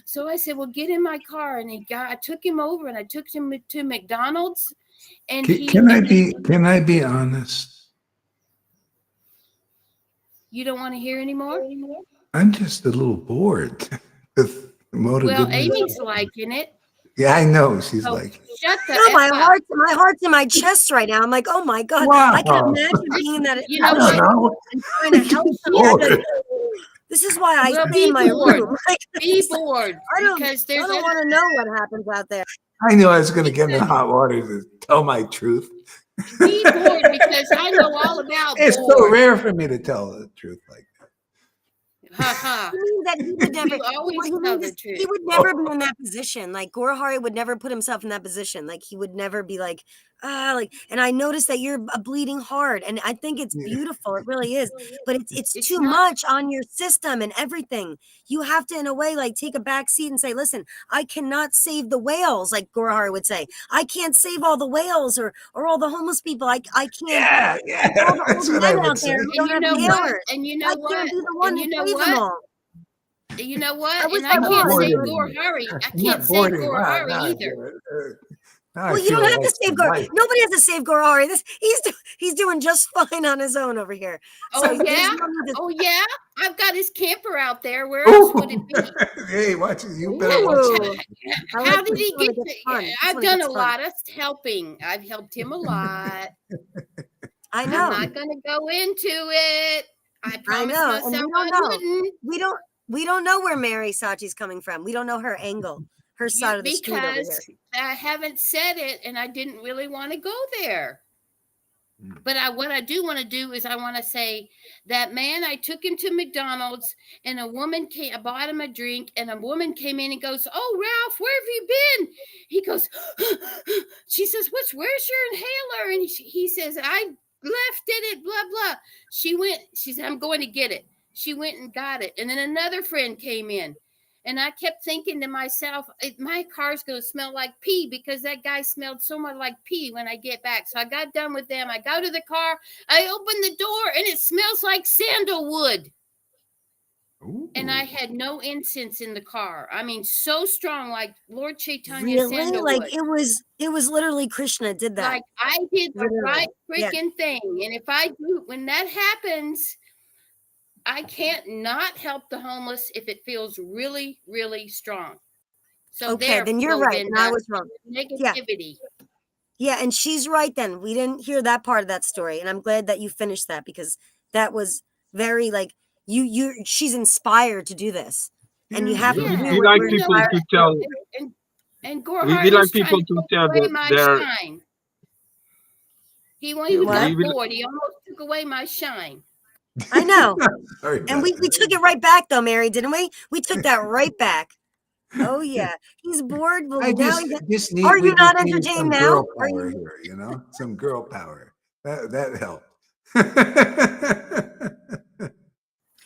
So I said, "Well, get in my car." And I took him over, and I took him to McDonald's. And Can I be honest? You don't want to hear anymore? I'm just a little bored with Moto. Well, Amy's liking it. Yeah, I know. She's like, shut the No, my F up. heart's in my chest right now. I'm like, oh my God. Wow. I can imagine being in that. You know I don't what? know. And trying to help somebody. This is why I Well, stay in my room. Like, Be bored I don't because I there's don't want to know what happens out there. I knew I was going to get in the hot water to tell my truth. be bored because I know all about It's so bored. rare for me to tell the truth like that. Ha ha. You mean that he would never, You always he tell the means truth. he would never be in that position. Like Gorhari would never put himself in that position. Like he would never be like, and I noticed that you're a bleeding heart, and I think it's beautiful. It really is, but it's too much on your system and everything. You have to, in a way, like take a back seat and say, listen, I cannot save the whales, like Gorhari would say. I can't save all the whales or all the homeless people. I can't. Yeah, All the that's old what I men would out say. there who don't have what? inhalers. And you know I what? can't be the one And to you know save them what? all. You know what? I wish And I I can't was. save Boarding. Gorhari. I I'm can't not save boarding. Wow, Gorhari now I either. feel it. Now I Well, you feel don't have like to save some Gorhari. life. Nobody has to save Gorhari. He's doing just fine on his own over here. So Oh there's yeah? no need to- Oh yeah? I've got his camper out there. Where else would it be? Hey, watch it. You better watch Ooh. it. I How like did this he when get it gets fun. to? This I've when it done gets a fun. lot of helping. I've helped him a lot. I I'm know. not going to go into it. I promised know, and we myself don't I know. wouldn't. We don't know where Mary Sachi's coming from. We don't know her angle, her side of the street over here. Because I haven't said it, and I didn't really want to go there. But what I do want to do is I want to say that man, I took him to McDonald's, and a woman came. I bought him a drink, and a woman came in and goes, "Oh, Ralph, where have you been?" He goes, she says, "Where's your inhaler?" And he says, "I left it, blah blah." She said, "I'm going to get it." She went and got it, and then another friend came in. And I kept thinking to myself, my car's going to smell like pee because that guy smelled so much like pee when I get back. So I got done with them. I go to the car. I open the door, and it smells like sandalwood. Ooh. And I had no incense in the car. I mean, so strong, like Lord Chaitanya Really? sandalwood. Like it was literally Krishna did that. Like I did the Literally. right Yeah. freaking thing. And if I do, when that happens, I can't not help the homeless if it feels really, really strong. So Okay, then you're right. And I was wrong. Negativity. Yeah, and she's right then. We didn't hear that part of that story. And I'm glad that you finished that because that was very like she's inspired to do this. And you have to Yeah. do We what like we're people inspired to tell. And We Gorhari like was trying people to to take tell away that my they're. shine. He What? got bored. He almost took away my shine. I know. Sorry And about we that. took it right back though, Mary, didn't we? We took that right back. Oh yeah. He's bored. Well, I now just need. Are we you not just needed entertained some now? girl Are power you- here, you know, some girl power. That helped.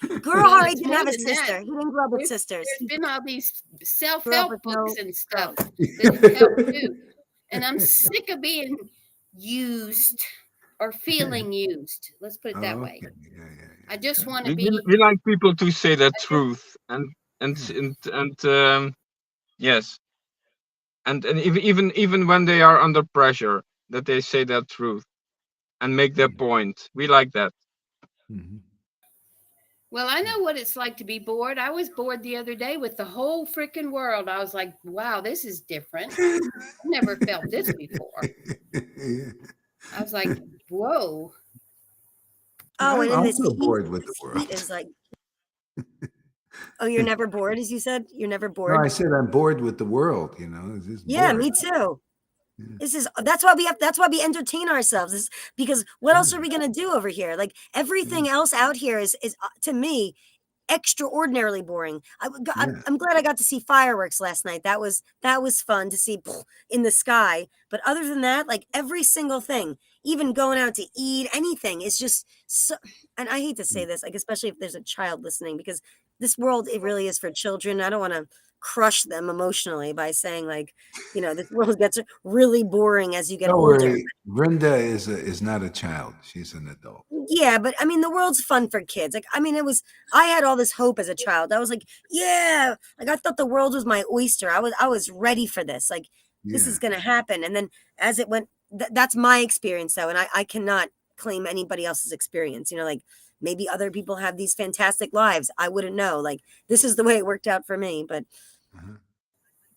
Gorhari it's didn't have a more than that. sister. He didn't grow up with sisters. There's been all these Grew up self-help with books no and stuff that help too. And I'm sick of being used or feeling used. Let's put it that Oh, way. okay. Yeah. I just want to We, be. we like people to say their truth and yes, and even when they are under pressure, that they say their truth and make their point. We like that. Mhm. Well, I know what it's like to be bored. I was bored the other day with the whole freaking world. I was like, wow, this is different. I've never felt this before. Yeah. I was like, whoa. Oh, and I'm in this also heat, bored with the this world. heat is like. Oh, you're never bored, as you said. You're never No, bored. I said I'm bored with the world. You know, it's just Yeah, bored. me too. Yeah. That's why we entertain ourselves. Is because what else are we gonna do over here? Like everything else out here is to me, extraordinarily boring. Yeah. I'm glad I got to see fireworks last night. That was fun to see in the sky. But other than that, like every single thing, even going out to eat, anything is just so. And I hate to say this, like especially if there's a child listening, because this world, it really is for children. I don't want to crush them emotionally by saying like, this world gets really boring as you get Don't older. worry. Brenda is not a child. She's an adult. Yeah, but I mean, the world's fun for kids. Like, I mean, I had all this hope as a child. I was like, yeah, like I thought the world was my oyster. I was ready for this. Like, this Yeah. is going to happen. And then as it went, that's my experience though. And I cannot claim anybody else's experience. Like maybe other people have these fantastic lives. I wouldn't know. Like, this is the way it worked out for me. But, Uh-huh.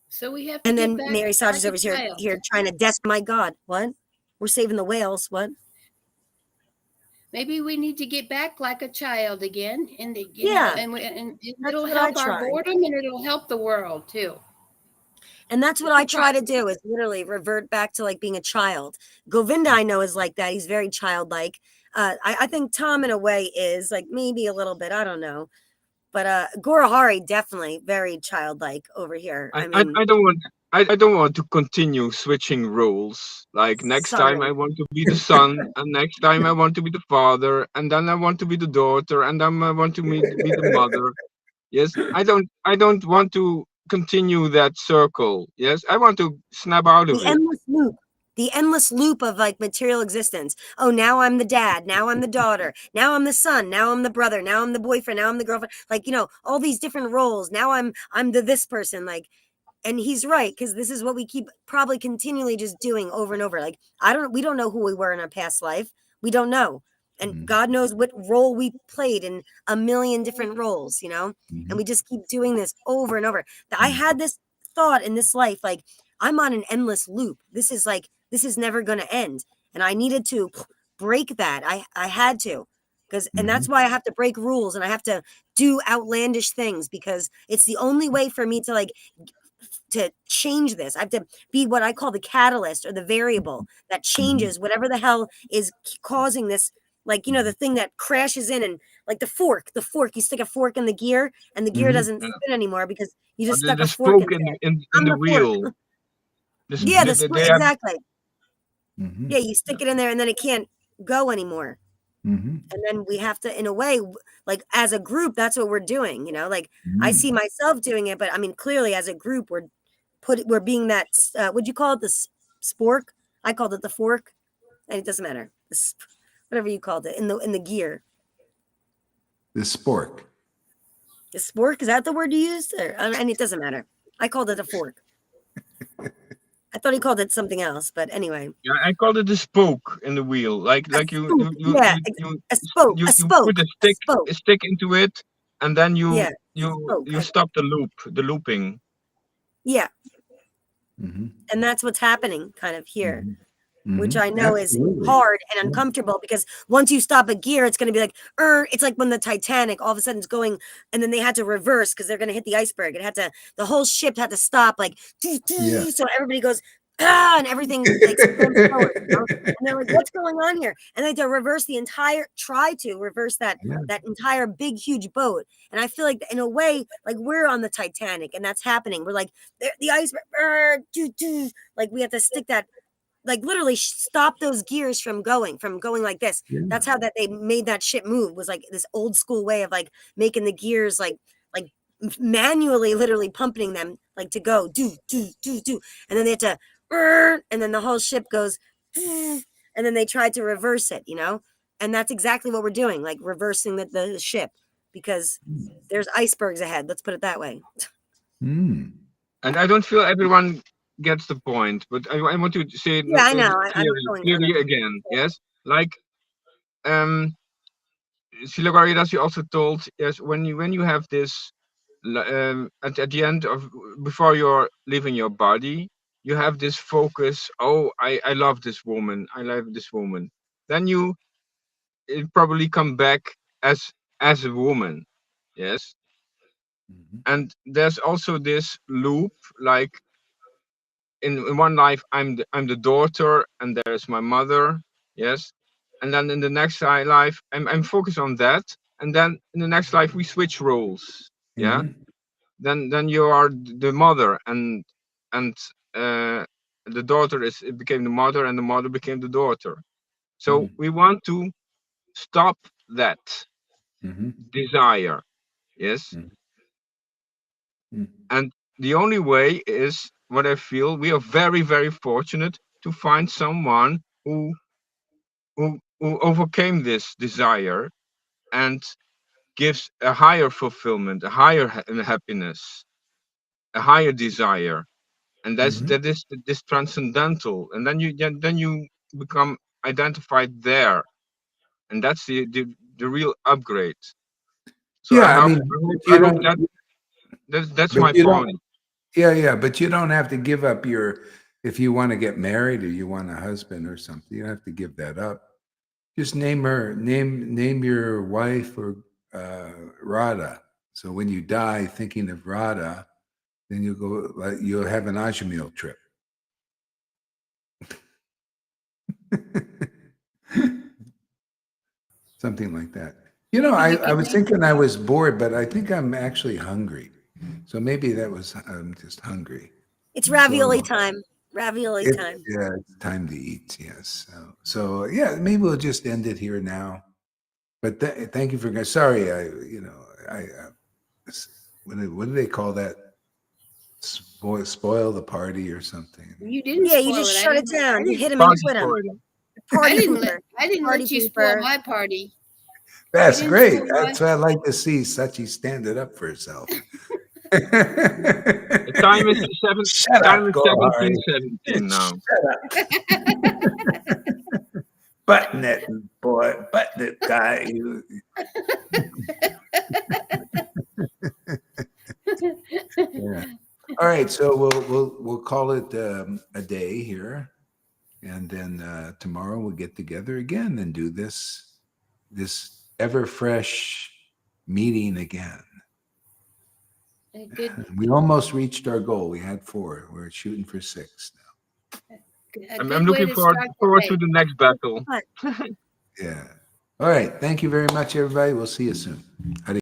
So we have to and get then back Mary Saj is like over a child. here trying to my God, what? We're saving the whales. What? Maybe we need to get back like a child again, and Yeah, and that's it'll what I help our try. boredom, and it'll help the world too. And that's what I try to do, is literally revert back to like being a child. Govinda, I know, is like that. He's very childlike. I think Tom in a way is like maybe a little bit, I don't know. But Gorahari definitely very childlike over here. I mean, I don't want to continue switching roles. Like next time sorry. I want to be the son, and next time I want to be the father, and then I want to be the daughter, and then I want to be the mother. Yes, I don't want to continue that circle. Yes, I want to snap out of The it. endless loop. The endless loop of like material existence. Oh, now I'm the dad. Now I'm the daughter. Now I'm the son. Now I'm the brother. Now I'm the boyfriend. Now I'm the girlfriend. Like, all these different roles. Now I'm the this person. Like, and he's right, because this is what we keep probably continually just doing over and over. Like, we don't know who we were in our past life. We don't know. And God knows what role we played in a million different roles, and we just keep doing this over and over. I had this thought in this life, like, I'm on an endless loop. This is never going to end. And I needed to break that. I had to. And that's why I have to break rules, and I have to do outlandish things, because it's the only way for me to to change this. I have to be what I call the catalyst, or the variable that changes whatever the hell is causing this. Like, the thing that crashes in, and like the fork, you stick a fork in the gear and the gear doesn't Yeah. spin anymore because you just The stuck a fork spoke in there. in I'm the the fork. wheel. Yeah, They have. exactly. Yeah, you stick it in there and then it can't go anymore. And then we have to, in a way, like as a group, that's what we're doing, like I see myself doing it, but I mean, clearly as a group, we're being that, would you call it the spork? I called it the fork, and it doesn't matter. Whatever you called it in the gear. The spork. The spork, is that the word you used? And it doesn't matter. I called it a fork. I thought he called it something else, but anyway. Yeah, I called it a spoke in the wheel. Like A spoke. you A spoke. put a A spoke. stick into it, and then Yeah. you stop the looping. Yeah. And that's what's happening kind of here, which I know is hard and uncomfortable, because once you stop a gear, it's going to be like, it's like when the Titanic all of a sudden is going, and then they had to reverse because they're going to hit the iceberg. The whole ship had to stop, like, so everybody goes, and everything like slams forward, and they're like, what's going on here? And they had to try to reverse that entire big, huge boat. And I feel like in a way, like we're on the Titanic, and that's happening. We're like, the iceberg, like we have to stick that, like literally stop those gears from going like this. That's how that they made that ship move, was like this old school way of like making the gears like manually, literally pumping them like to go do, and then they had to, and then the whole ship goes, and then they tried to reverse it, and that's exactly what we're doing, like reversing the ship, because there's icebergs ahead. Let's put it that way. And I don't feel everyone gets the point, but I want to say it Yeah, I know. I'm clearly again. Yes, like Silagaridas, you also told, yes, when you have this at the end of, before you're leaving your body, you have this focus. Oh, I love this woman. I love this woman. Then it probably come back as a woman. Yes. And there's also this loop, like in one life I'm the daughter, and there's my mother. Yes. And then in the next life I'm focused on that, and then in the next life we switch roles. Yeah. Mhm. Then you are the mother, and uh, the daughter it became the mother, and the mother became the daughter. So Mhm. we want to stop that Mhm. desire. Yes. Mhm. Mhm. And the only way is what I feel we are very, very fortunate to find someone who overcame this desire and gives a higher fulfillment, a higher happiness, a higher desire, and Mhm. that is this transcendental, and then you become identified there, and that's the real upgrade. So Yeah, I mean, but I you hope don't. that that's But my you don't. point. Yeah, yeah, but you don't have to give up your. If you want to get married or you want a husband or something, you don't have to give that up. Just name your wife or Radha. So when you die, thinking of Radha, then you go. You'll have an Ajamil trip. Something like that. You know, Maybe you I could was name. thinking I was bored, but I think I'm actually hungry. So maybe that was I'm just hungry. It's So ravioli time. Ravioli it's time. yeah, it's time to eat. Yes. So yeah, maybe we'll just end it here now. But thank you for sorry. What do they call that? Spoil the party or something. You didn't Yeah, you spoil just it. shut it down. I You didn't. hit him and you Party quit him. spoiler. Party pooper. I didn't Party let you spoil pooper. my party. You That's didn't great. spoil my. That's what I'd like to see. Sachi stand it up for herself. The time is seven. Shut Time up, is Gohari. 17:17 now. Shut up. Button it, boy. Button it, guy. Yeah. All right. So we'll call it a day here, and then tomorrow we'll get together again and do this ever fresh meeting again. A good, We almost reached our goal. We had 4. We're shooting for 6 now. a I'm good way looking to start the forward day. to the next battle. Yeah. All right. Thank you very much, everybody. We'll see you soon.